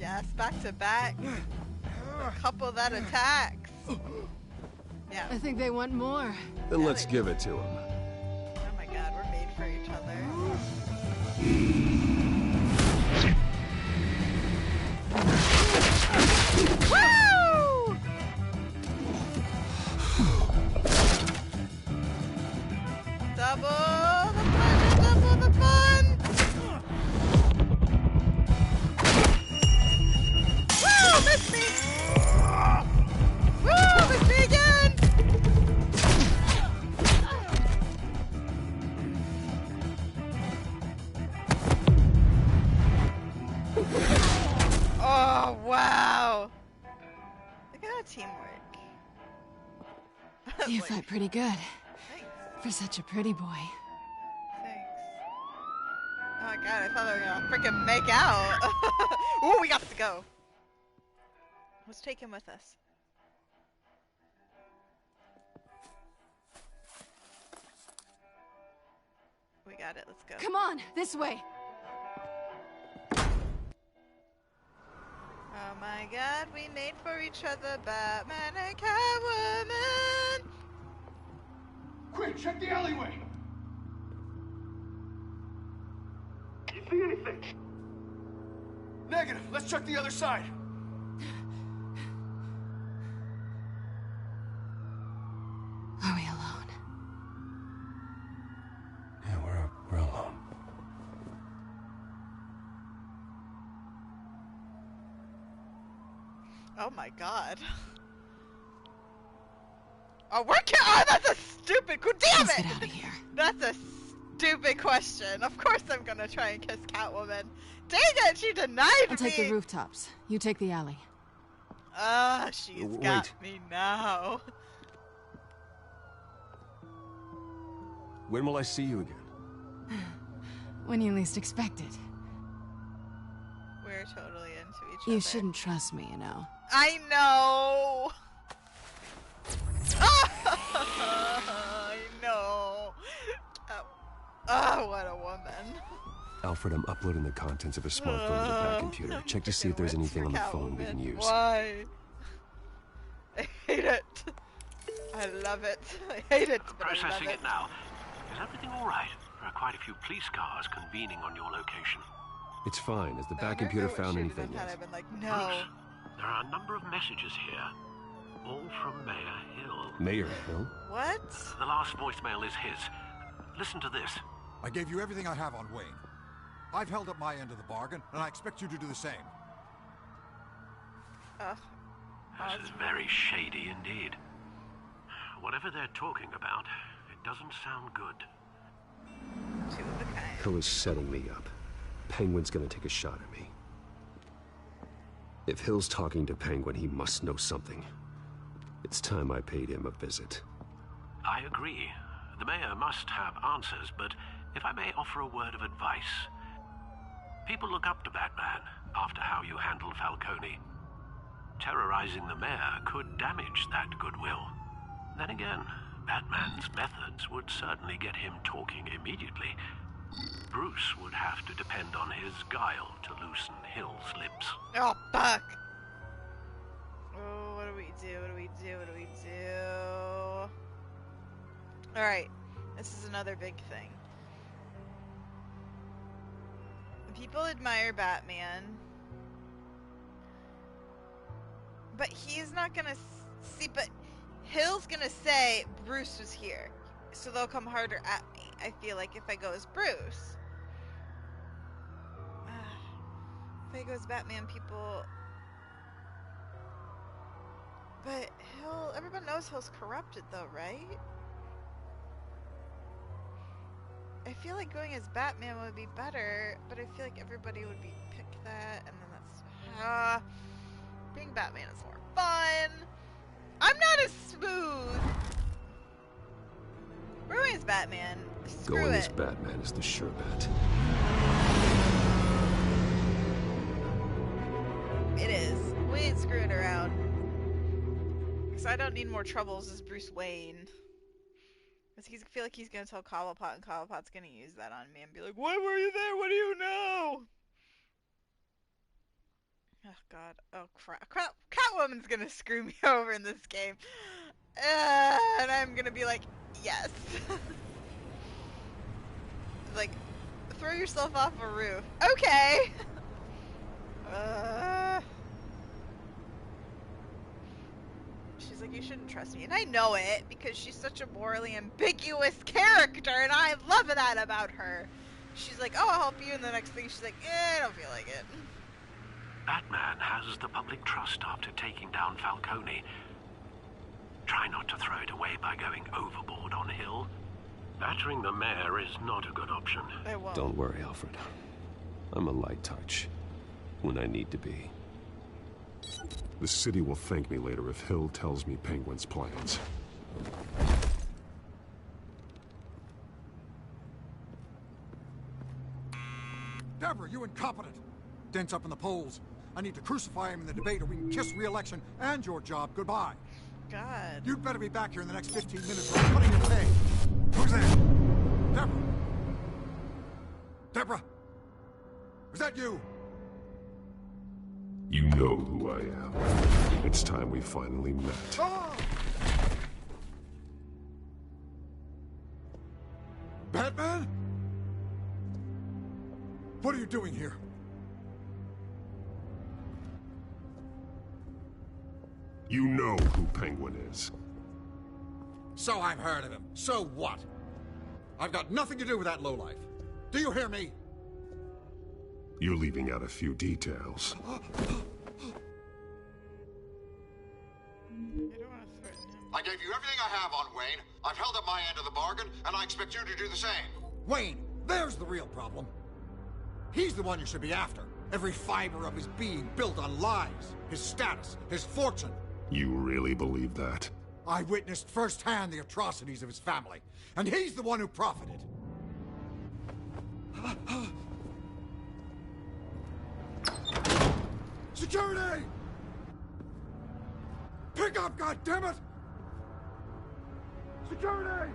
Yes, back to back. A couple that attacks. Yeah. I think they want more. Then let's give it to him. Oh my God, we're made for each other. Woo! Double the fun, double the fun! Woo! Missed me! Woo! Missed me again! Oh, wow! Look at that teamwork. You Like, fight pretty good. thanks. For such a pretty boy. Thanks. Oh my God, I thought they were gonna freaking make out. Ooh, we got to go. Let's take him with us. We got it, let's go. Come on, this way. Oh my God, we made for each other, Batman and Catwoman. Quick, check the alleyway. You see anything? Negative. Let's check the other side. Are we alone? Yeah, we're alone. Oh my God. Oh, we're oh, that's a stupid. Damn Let's it! get out of here. That's a stupid question. Of course I'm gonna try and kiss Catwoman. Dang it, she denied I'll me! take the rooftops. You take the alley. Ah, she's got me now. When will I see you again? When you least expect it. We're totally into each other. You shouldn't trust me, you know. I know! I know! Oh, what a woman. Alfred, I'm uploading the contents of a smartphone to the back computer. Check to see if there's anything on the phone we can use. Why? I hate it. I love it. I hate it, but Processing I love it now. Is everything all right? There are quite a few police cars convening on your location. It's fine. Has the back computer found anything yet? I've been like, no. Bruce, there are a number of messages here, all from Mayor Hill. Mayor Hill? What? The last voicemail is his. Listen to this. I gave you everything I have on Wayne. I've held up my end of the bargain, and I expect you to do the same. This is very shady indeed. Whatever they're talking about, it doesn't sound good. Hill is setting me up. Penguin's gonna take a shot at me. If Hill's talking to Penguin, he must know something. It's time I paid him a visit. I agree. The mayor must have answers, but if I may offer a word of advice. People look up to Batman after how you handled Falcone. Terrorizing the mayor could damage that goodwill. Then again, Batman's methods would certainly get him talking immediately. Bruce would have to depend on his guile to loosen Hill's lips. Oh, fuck! Oh, what do we do? What do we do? What do we do? Alright, this is another big thing. People admire Batman, but he's not gonna see, but Hill's gonna say Bruce was here, so they'll come harder at me. I feel like if I go as Bruce. If I go as Batman, people... But Hill... Everyone knows Hill's corrupted, though, right? I feel like going as Batman would be better, but I feel like everybody would pick that, and then that's... being Batman is more fun! I'm not as smooth! We're going as Batman. Screw Going it. as Batman is the sure bet. It is. We ain't screwing around. Because I don't need more troubles as Bruce Wayne. Because I feel like he's going to tell Cobblepot, and Cobblepot's going to use that on me and be like, why were you there? What do you know? Oh, God. Oh, crap. Catwoman's going to screw me over in this game. And I'm going to be like, yes. Like, throw yourself off a roof. Okay. She's like, you shouldn't trust me. And I know it, because she's such a morally ambiguous character, and I love that about her. She's like, oh, I'll help you, and the next thing she's like, I don't feel like it. Batman has the public trust after taking down Falcone. Try not to throw it away by going overboard on Hill. Battering the mayor is not a good option. I won't. Don't worry, Alfred. I'm a light touch. When I need to be. The city will thank me later if Hill tells me Penguin's plans. Deborah, you incompetent! Dent's up in the polls. I need to crucify him in the debate or we can kiss re-election and your job goodbye. God. You'd better be back here in the next 15 minutes or I'm cutting your pay. Who's there? Deborah? Deborah? Is that you? You know who I am. It's time we finally met. Ah! Batman? What are you doing here? You know who Penguin is. So I've heard of him. So what? I've got nothing to do with that lowlife. Do you hear me? You're leaving out a few details. I gave you everything I have on Wayne. I've held up my end of the bargain, and I expect you to do the same. Wayne, there's the real problem. He's the one you should be after. Every fiber of his being built on lies, his status, his fortune. You really believe that? I witnessed firsthand the atrocities of his family, and he's the one who profited. Security! Pick up, goddammit! Security!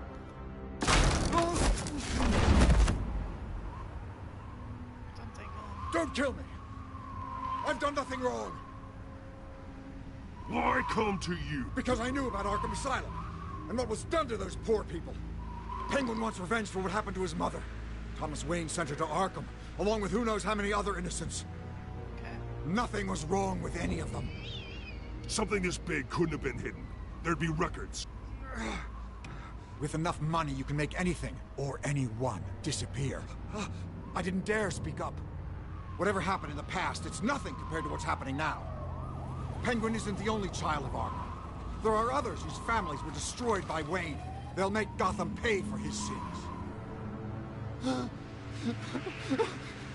Don't kill me! I've done nothing wrong! Why come to you? Because I knew about Arkham Asylum, and what was done to those poor people. Penguin wants revenge for what happened to his mother. Thomas Wayne sent her to Arkham, along with who knows how many other innocents. Okay. Nothing was wrong with any of them. Something this big couldn't have been hidden. There'd be records. With enough money, you can make anything, or anyone, disappear. I didn't dare speak up. Whatever happened in the past, it's nothing compared to what's happening now. Penguin isn't the only child of Arkham. There are others whose families were destroyed by Wayne. They'll make Gotham pay for his sins.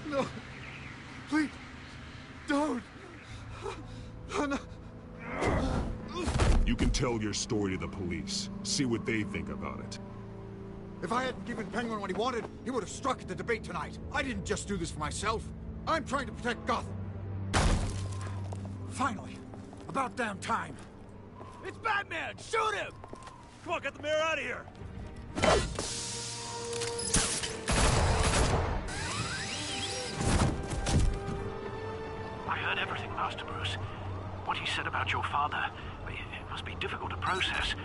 No. Please. Don't. No. You can tell your story to the police. See what they think about it. If I hadn't given Penguin what he wanted, he would have struck at the debate tonight. I didn't just do this for myself. I'm trying to protect Gotham. Finally. About damn time. It's Batman! Shoot him! Come on, get the mayor out of here! I heard everything, Master Bruce. What he said about your father, it must be difficult to process.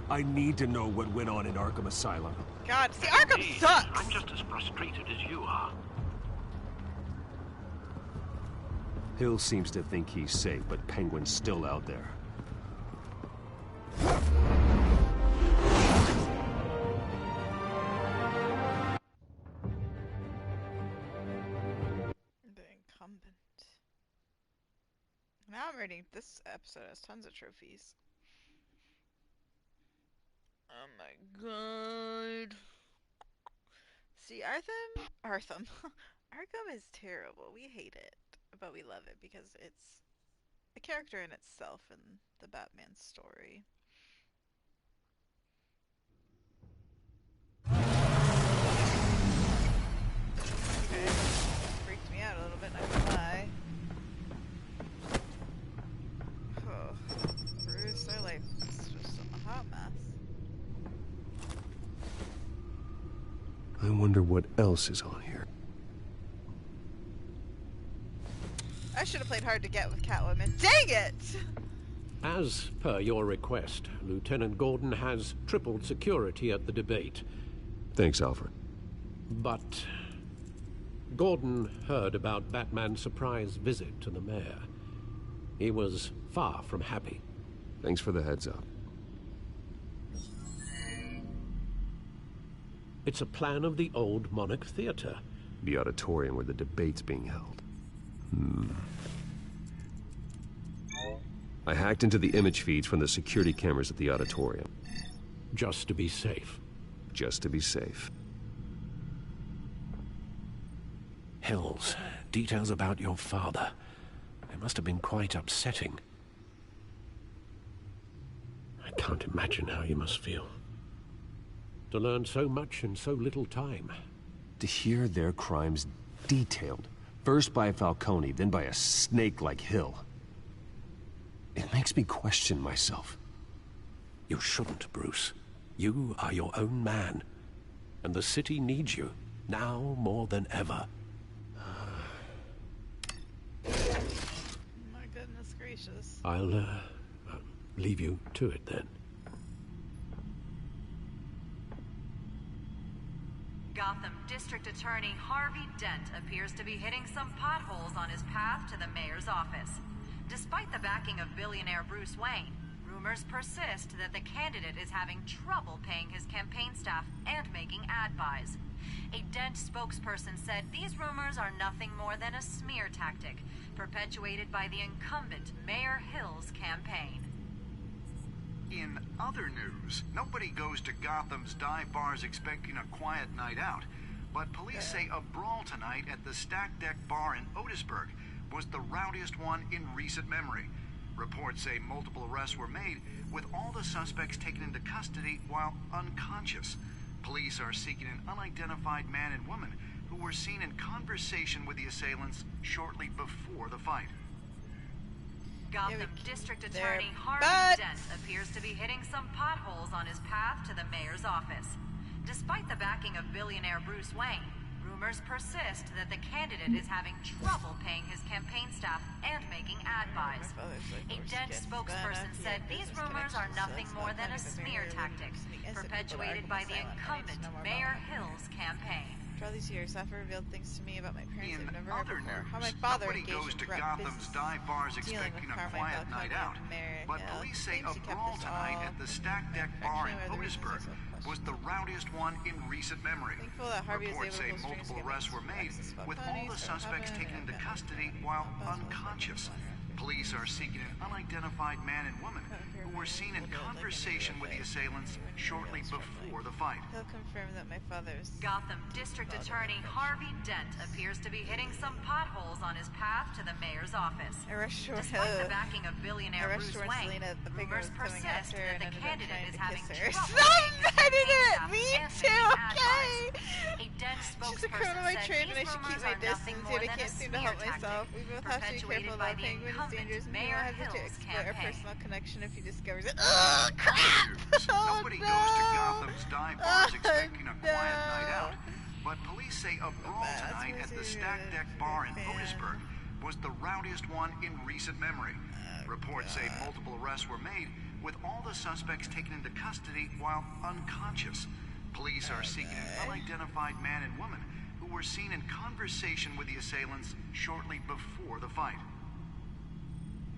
I need to know what went on in Arkham Asylum. God, see, Arkham sucks! I'm just as frustrated as you are. Hill seems to think he's safe, but Penguin's still out there. The Incumbent. Now I'm reading this episode has tons of trophies. Oh my god. See, Arkham is terrible. We hate it, but we love it because it's a character in itself in the Batman story. Okay, freaked me out a little bit, not gonna lie. Oh, Bruce, their life is just a hot mess. I wonder what else is on here. I should have played hard to get with Catwoman. Dang it! As per your request, Lieutenant Gordon has tripled security at the debate. Thanks, Alfred. But Gordon heard about Batman's surprise visit to the mayor. He was far from happy. Thanks for the heads up. It's a plan of the old Monarch Theater. The auditorium where the debate's being held. I hacked into the image feeds from the security cameras at the auditorium. Just to be safe. Just to be safe. Hills, details about your father. They must have been quite upsetting. I can't imagine how you must feel. To learn so much in so little time. To hear their crimes detailed. First by Falcone, then by a snake like Hill. It makes me question myself. You shouldn't, Bruce. You are your own man. And the city needs you, now more than ever. My goodness gracious. I'll, leave you to it then. Gotham District Attorney Harvey Dent appears to be hitting some potholes on his path to the mayor's office. Despite the backing of billionaire Bruce Wayne, rumors persist that the candidate is having trouble paying his campaign staff and making ad buys. A Dent spokesperson said these rumors are nothing more than a smear tactic, perpetuated by the incumbent Mayor Hill's campaign. In other news, nobody goes to Gotham's dive bars expecting a quiet night out. But police say a brawl tonight at the Stack Deck Bar in Otisburg was the rowdiest one in recent memory. Reports say multiple arrests were made, with all the suspects taken into custody while unconscious. Police are seeking an unidentified man and woman who were seen in conversation with the assailants shortly before the fight. Gotham District Attorney Harvey Dent appears to be hitting some potholes on his path to the mayor's office. Despite the backing of billionaire Bruce Wayne, rumors persist that the candidate is having trouble paying his campaign staff and making ad buys. A Dent spokesperson said these rumors are nothing more than a smear tactic, perpetuated by the incumbent Mayor Hill's campaign. For all these years, I've revealed things to me about my parents I've never heard Other before. news, How my father nobody engaged goes in to corrupt Gotham's business dive bars dealing expecting with a Carmine quiet Falcone night out. and Mayor But Hill. police say Claims a he kept brawl this tonight all at the Stack Deck Bar in actually, one of the reasons Otisburg I was the rowdiest one in recent memory. Thankful that Harvey was Reports say able to multiple strings arrests were made, with all the suspects taken into custody while unconscious. Police are seeking an unidentified man and woman who were seen in conversation with the assailants shortly before the fight. He'll confirm that my father's Gotham District Attorney Harvey Dent appears to be hitting some potholes on his path to the mayor's office. Despite the backing of billionaire Bruce Wayne, rumors persist that the candidate is having trouble paying his campaign staff and making ad buys. A Dent spokesperson said these rumors are nothing more than a smear tactic, we both have to be careful by about the penguins, dangerous, and Mayor he will have to Hill's exploit our campaign. personal connection if he discovers it. Ugh, crap! Nobody goes to Gotham's dive bars expecting a quiet night out. But police say a brawl tonight at the Stack Deck Bar in Otisburg was the rowdiest one in recent memory. Reports say multiple arrests were made, with all the suspects taken into custody while unconscious. Police are seeking an unidentified man and woman who were seen in conversation with the assailants shortly before the fight.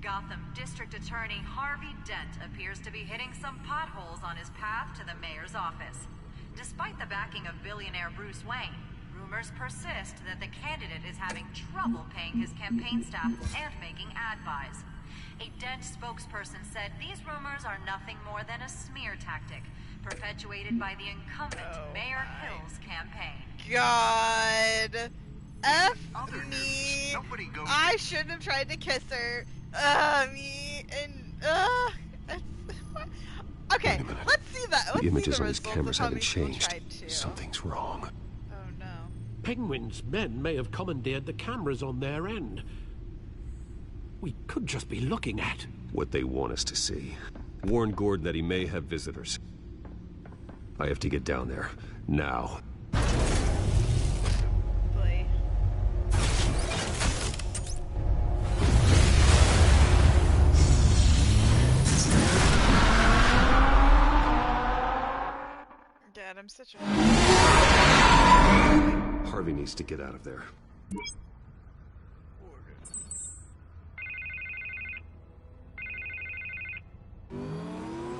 Gotham District Attorney Harvey Dent appears to be hitting some potholes on his path to the mayor's office. Despite the backing of billionaire Bruce Wayne, rumors persist that the candidate is having trouble paying his campaign staff and making ad buys. A Dent spokesperson said these rumors are nothing more than a smear tactic, perpetuated by the incumbent Mayor Hill's campaign. God. F me. I shouldn't have tried to kiss her. Me and okay, let's see that. The images on these cameras haven't changed. Something's wrong. Oh no. Penguin's men may have commandeered the cameras on their end. We could just be looking at what they want us to see. Warn Gordon that he may have visitors. I have to get down there. Now. Boy. Dad, I'm such a... Harvey needs to get out of there.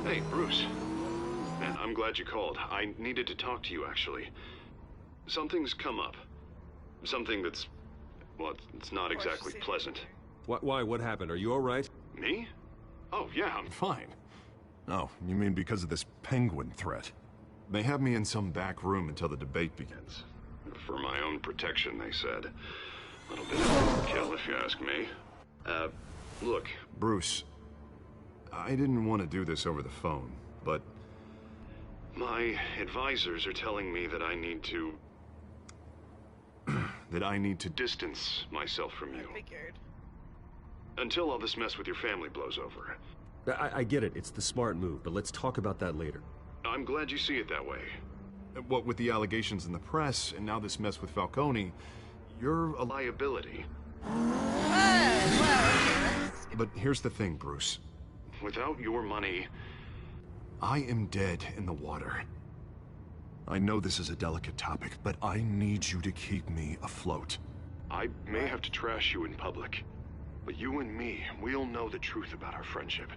Hey, Bruce. Man, I'm glad you called. I needed to talk to you, actually. Something's come up. Something that's... well, it's not exactly pleasant. Why? What happened? Are you all right? Me? Oh, yeah, I'm fine. Oh, you mean because of this penguin threat? They have me in some back room until the debate begins. For my own protection, they said. A little bit of overkill, if you ask me. Look, Bruce, I didn't want to do this over the phone, but my advisors are telling me that I need to... that I need to distance myself from you. I figured. Until all this mess with your family blows over. I get it. It's the smart move, but let's talk about that later. I'm glad you see it that way. What with the allegations in the press, and now this mess with Falcone, you're a liability. But here's the thing, Bruce. Without your money, I am dead in the water. I know this is a delicate topic, but I need you to keep me afloat. I may have to trash you in public, but you and me, we'll know the truth about our friendship.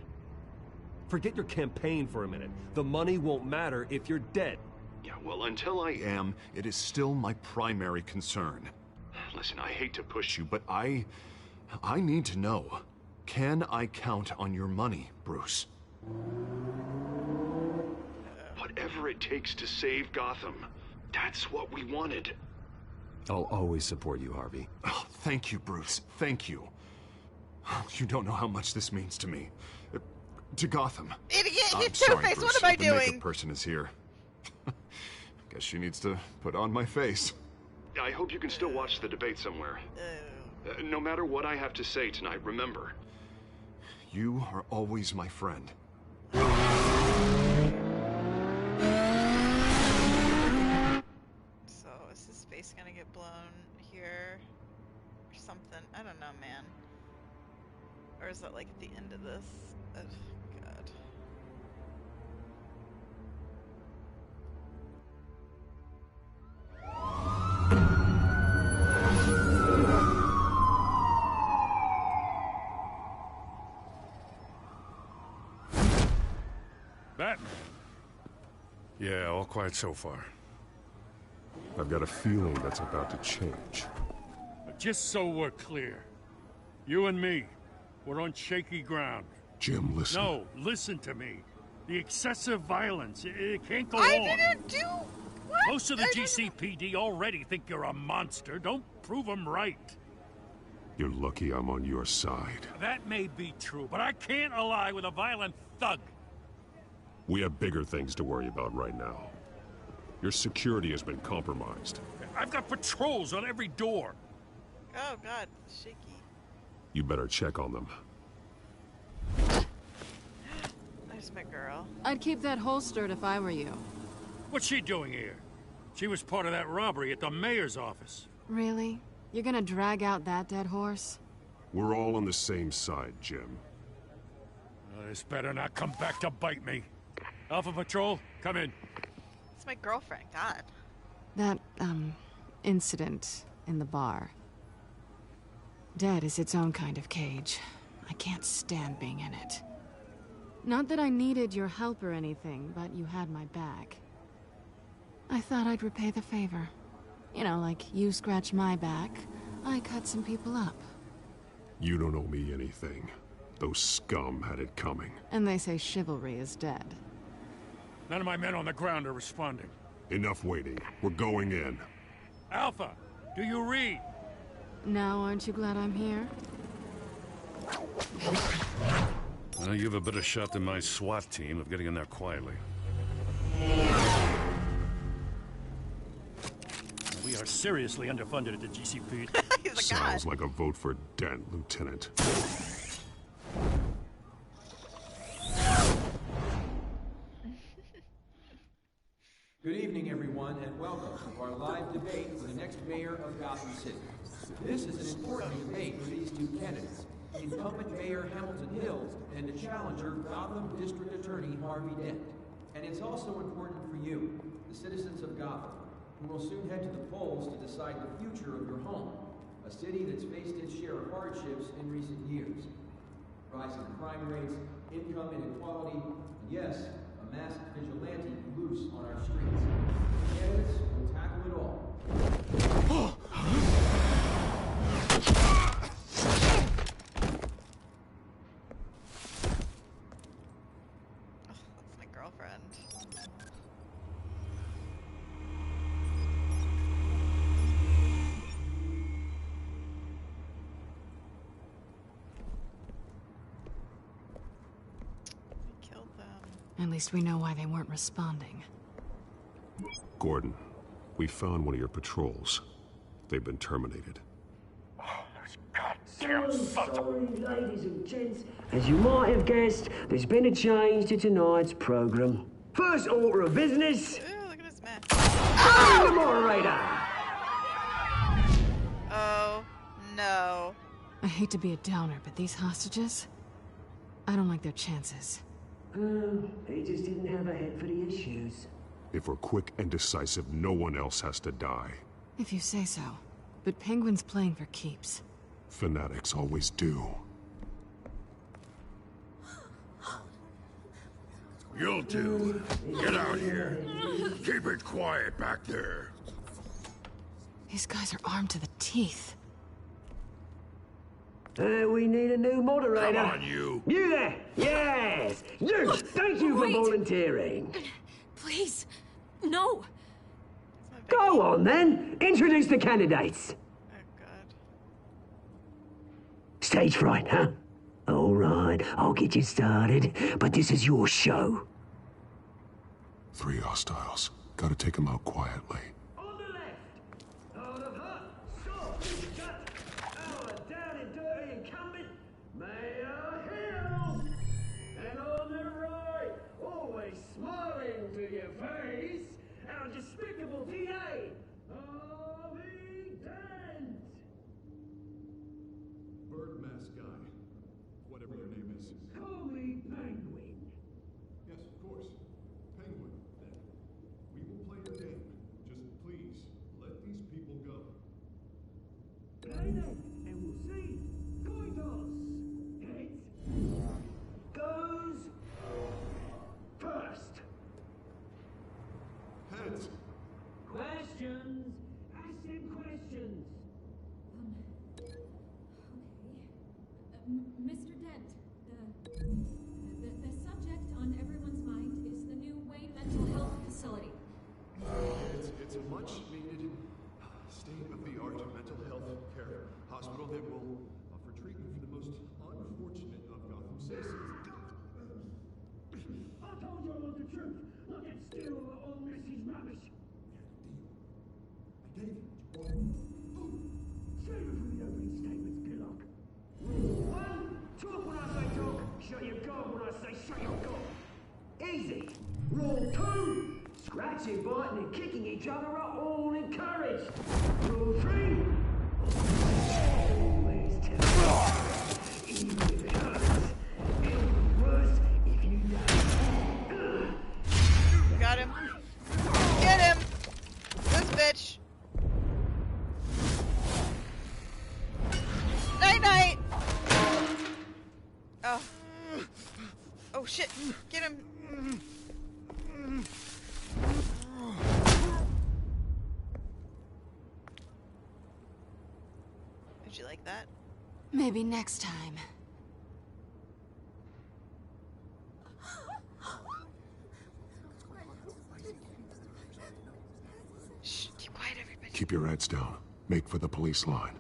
Forget your campaign for a minute. The money won't matter if you're dead. Yeah, well, until I am, it is still my primary concern. Listen, I hate to push you, but I need to know. Can I count on your money, Bruce? Whatever it takes to save Gotham. That's what we wanted. I'll always support you, Harvey. Oh, thank you, Bruce. Thank you. You don't know how much this means to me. To Gotham. Idiot! I'm He's sorry, Two-Face! Bruce, What am I the doing? makeup person is here. Guess she needs to put on my face. I hope you can still watch the debate somewhere. No matter what I have to say tonight, remember, you are always my friend. So, is this space gonna get blown here? Or something? I don't know, man. Or is that like at the end of this? Oh, God. Batman. Yeah, all quiet so far. I've got a feeling that's about to change. Just so we're clear, you and me, we're on shaky ground. Jim, listen. No, listen to me. The excessive violence, it can't go I on. didn't do... What? Most of the GCPD already think you're a monster. Don't prove them right. You're lucky I'm on your side. That may be true, but I can't ally with a violent thug. We have bigger things to worry about right now. Your security has been compromised. I've got patrols on every door. Oh, God. Shaky. You better check on them. There's my girl. I'd keep that holstered if I were you. What's she doing here? She was part of that robbery at the mayor's office. Really? You're gonna drag out that dead horse? We're all on the same side, Jim. This better not come back to bite me. Alpha Patrol, come in. It's my girlfriend, God. That, incident in the bar. Dead is its own kind of cage. I can't stand being in it. Not that I needed your help or anything, but you had my back. I thought I'd repay the favor. You know, like you scratch my back, I cut some people up. You don't owe me anything. Those scum had it coming. And they say chivalry is dead. None of my men on the ground are responding. Enough waiting. We're going in. Alpha, do you read? Now, aren't you glad I'm here? Well, you have a better shot than my SWAT team of getting in there quietly. We are seriously underfunded at the GCP. Sounds like a vote for Dent, Lieutenant. Good evening, everyone, and welcome to our live debate for the next mayor of Gotham City. This is an important debate for these two candidates. Incumbent Mayor Hamilton Hills and the challenger, Gotham District Attorney Harvey Dent. And it's also important for you, the citizens of Gotham, who will soon head to the polls to decide the future of your home, a city that's faced its share of hardships in recent years. Rising crime rates, income inequality, and yes, a masked vigilante loose on our streets. The candidates will tackle it all. That's my girlfriend. We killed them. At least we know why they weren't responding. Gordon, we found one of your patrols. They've been terminated. So sorry, ladies and gents. As you might have guessed, there's been a change to tonight's program. First order of business. Ooh, look at this man. The moderator. Oh, no. I hate to be a downer, but these hostages? I don't like their chances. He just didn't have a head for the issues. If we're quick and decisive, no one else has to die. If you say so. But Penguin's playing for keeps. Fanatics always do. You'll do. Get out here. Keep it quiet back there. These guys are armed to the teeth. We need a new moderator. Come on, you. You there! Yes! You! Thank you for volunteering. Please, no. Go on, then. Introduce the candidates. Oh, God. Stage fright, huh? All right, I'll get you started, but this is your show. 3 hostiles. Gotta take them out quietly. On the left, out of her, sword, shut, our down and dirty incumbent, Mayor Hill. And on the right, always smiling to your face, our despicable DA, Harvey Dent. Bird mask guy. Whatever your name is. Call me Penguin. Yes, of course. Penguin, then. We will play your game. Just please, let these people go. Play then, and we'll see. Coin toss. Heads. Goes first. Heads. Questions. Ask them questions. Mr. Dent, the subject on everyone's mind is the new Wayne Mental Health Facility. It's a much-needed state-of-the-art mental health care hospital that will offer treatment for the most unfortunate of Gotham citizens. I told you I want the truth. Not get still or Mrs. Rubbish. I gave you what you wanted. Save it for the opening statements, Pillock. Rule 1, talk when I say talk, shut your gob when I say shut your gob. Easy. Rule 2, scratching, biting and kicking each other are all encouraged. Rule 3, always tell me, even if it hurts. It'll be worse if you don't. Got him. Get him! This bitch! Night-night! Oh. Oh, shit. Get him. Did you like that? Maybe next time. Shh, keep quiet, everybody. Keep your heads down. Make for the police line.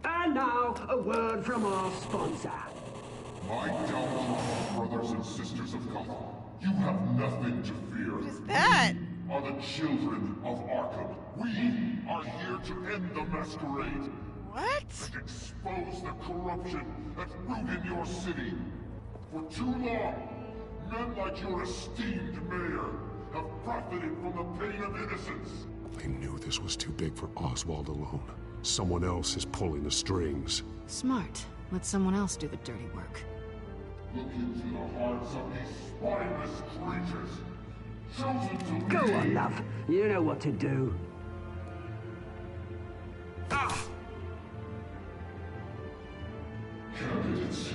And now, a word from our sponsor. My downtrodden brothers and sisters of Gotham, you have nothing to fear. What is that? We are the children of Arkham. We are here to end the masquerade. What? And expose the corruption that's rooted in your city. For too long, men like your esteemed mayor have profited from the pain of innocence. They knew this was too big for Oswald alone. Someone else is pulling the strings. Smart. Let someone else do the dirty work. Look into the hearts of these spineless creatures. Chosen to Go lead. on, love. You know what to do. Ah! Candidates,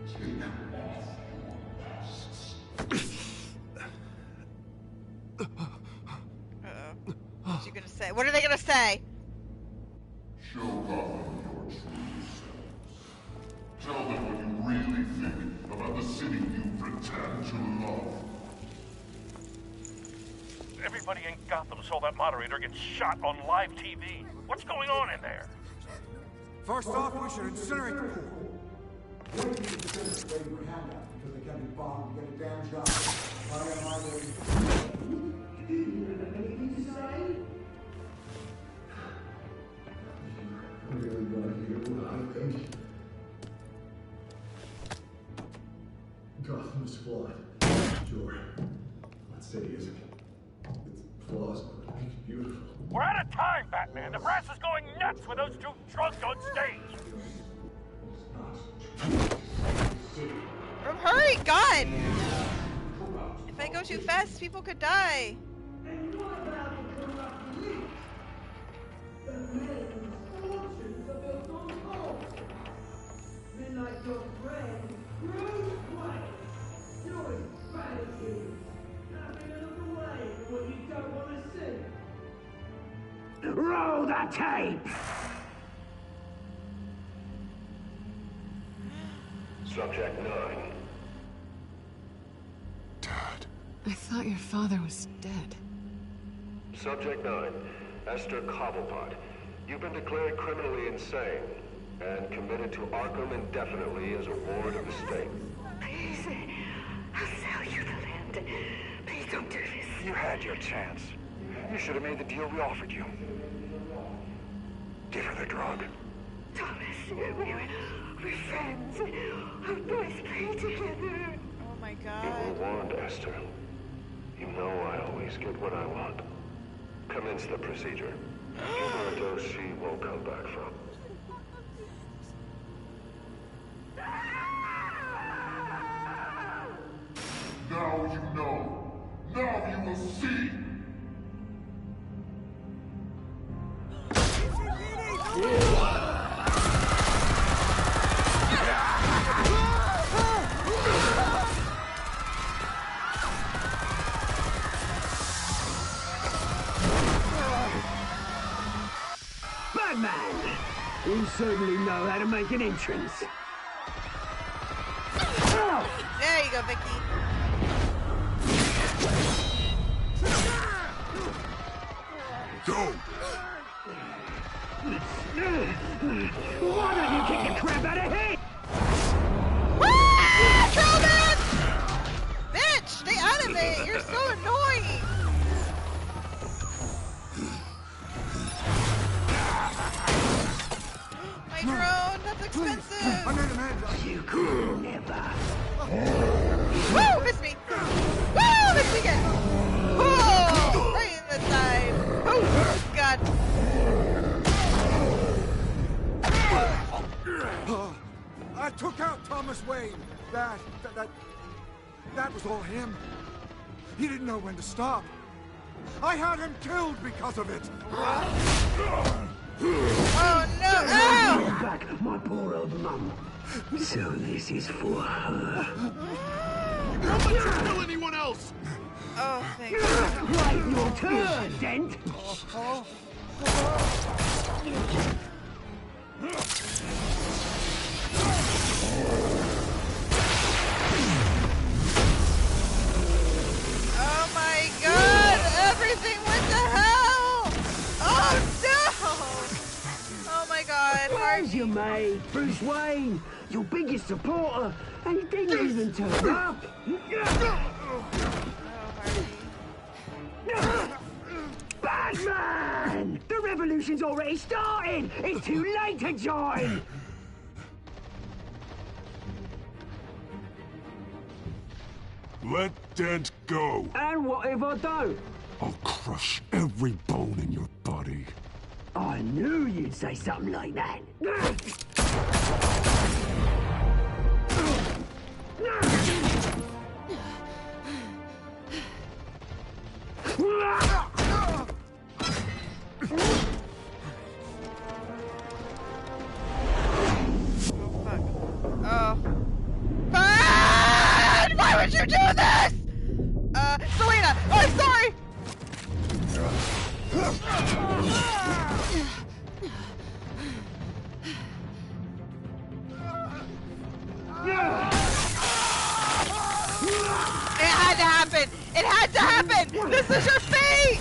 take off your masks. Uh-oh. What's you gonna say? What are they gonna say? Show Gotham your true selves. Tell them what you really think about the city you pretend to love. Everybody in Gotham saw that moderator get shot on live TV. What's going on in there? First off, we should incinerate the pool. Wait to disintegrate your handout because they can't be bombed to get a damn job. I am my way. Do you have anything to say? I really got here what I think. Gotham is flawed. Sure. That city isn't. Its flaws make beautiful. We're out of time, Batman. The brass is going nuts with those two drunks on stage. Hurry, God! If I go too fast, people could die. And what about the corrupt elite? The men whose fortunes are built on hope. Men like your friend, Bruce Wayne, doing strategies, having a look away from what you don't want to see. Roll the tape! Subject 9. I thought your father was dead. Subject 9, Esther Cobblepot. You've been declared criminally insane and committed to Arkham indefinitely as a ward of the state. Please, I'll sell you the land. Please don't do this. You had your chance. You should have made the deal we offered you. Give her the drug. Thomas, we're friends. Our boys play together. Oh my You god. were warned, Esther. You know I always get what I want. Commence the procedure. Give her a dose she won't come back from. Now you know. Now you will see. Batman! You certainly know how to make an entrance. There you go, Vicky. Go! Why don't you kick the crap out of him? Ah! Trollman! Bitch, stay out of it. You're so annoying. My drone, that's expensive. You could never. Woo! Missed me! Woo! Missed me again! Whoa! Right in the side! Oh, God! I took out Thomas Wayne. That was all him. He didn't know when to stop. I had him killed because of it. Oh no! Ow! Back my poor old mum. So this is for her. How much you kill anyone else? Oh, thank God. Right, your turn, Dent. Oh my God! Everything went to hell! Oh no! Oh my God! Where's your mate, Bruce Wayne? Your biggest supporter, and he didn't even turn up. Batman! The revolution's already started! It's too late to join! Let Dent go. And what if I don't? I'll crush every bone in your body. I knew you'd say something like that. Oh. Fine! Why would you do this? Selena! Oh, I'm sorry! It had to happen! It had to happen! This is your fate!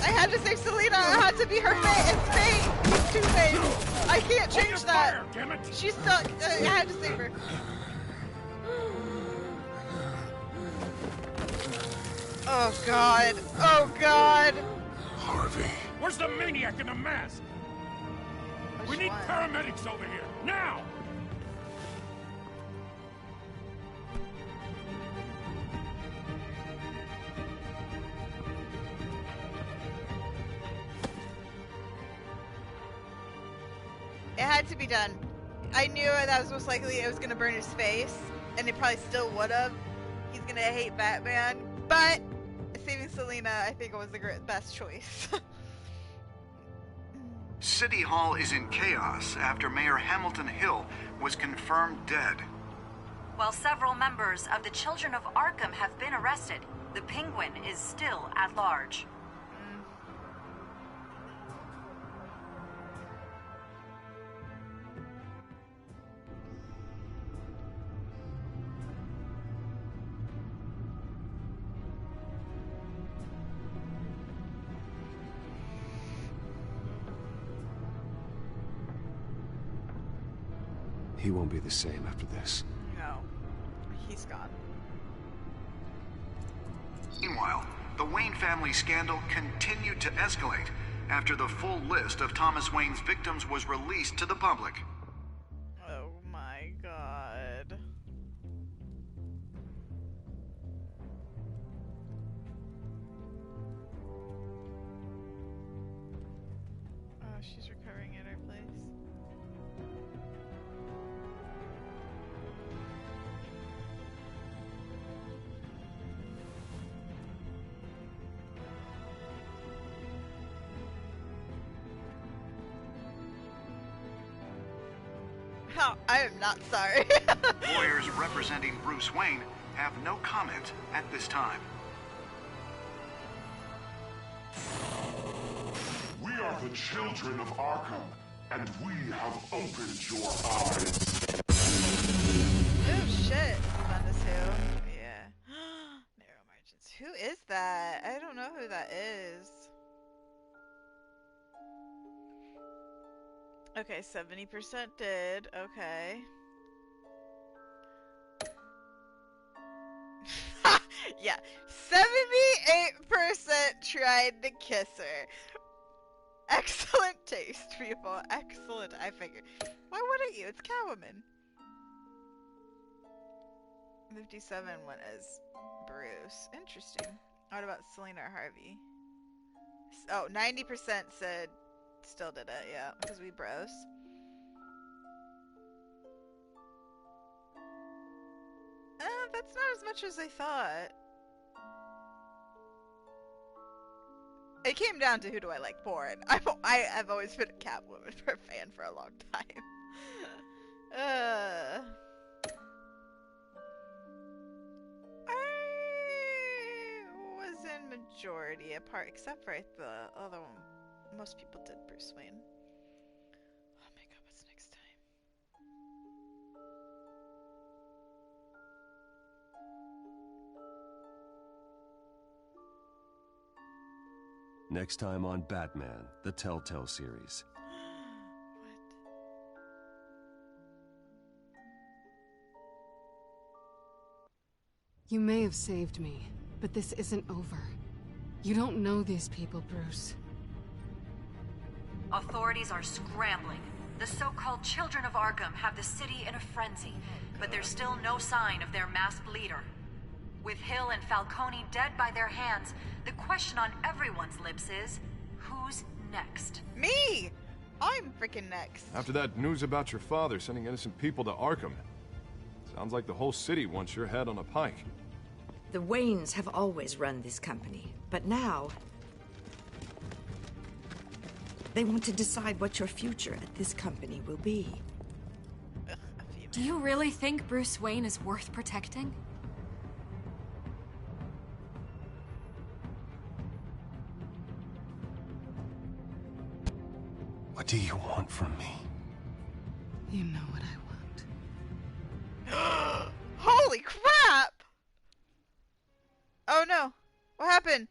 I had to save Selena! It had to be her fate! It's fate! It's Two-Face! I can't change that! She's stuck! I had to save her. Oh God! Oh God! Harvey. Where's the maniac in the mask? We need paramedics over here, now! It had to be done. I knew that was most likely it was gonna burn his face, and it probably still would have. He's gonna hate Batman, but saving Selena, I think, was the best choice. City Hall is in chaos after Mayor Hamilton Hill was confirmed dead. While several members of the Children of Arkham have been arrested, The Penguin is still at large. He won't be the same after this. No. He's gone. Meanwhile, the Wayne family scandal continued to escalate after the full list of Thomas Wayne's victims was released to the public. Oh my god. Oh, she's recovering at her place. Oh, I am not sorry. Lawyers representing Bruce Wayne have no comment at this time. We are the children of Arkham, and we have opened your eyes. Oh shit. On this hill. Yeah. Narrow margins. Who is that? I don't know who that is. Okay, 70% did. Okay. Yeah, 78% tried to kiss her. Excellent taste, people. Excellent, I figured. Why wouldn't you? It's Catwoman. 57 went as Bruce. Interesting. What about Selena or Harvey? Oh, 90% said still did it, yeah, because we bros. That's not as much as I thought. It came down to who do I like more, and I've always been a Catwoman fan for a long time. I was in majority apart, except for the other one. Most people did Bruce Wayne. Oh my god, what's next time? Next time on Batman, the Telltale series. You may have saved me, but this isn't over. You don't know these people, Bruce. Authorities are scrambling. The so-called Children of Arkham have the city in a frenzy, but there's still no sign of their masked leader. With Hill and Falcone dead by their hands, the question on everyone's lips is, who's next? Me! I'm freaking next. After that news about your father sending innocent people to Arkham, sounds like the whole city wants your head on a pike. The Waynes have always run this company, but now they want to decide what your future at this company will be. Do you really think Bruce Wayne is worth protecting? What do you want from me? You know what I want. Holy crap! Oh no. What happened?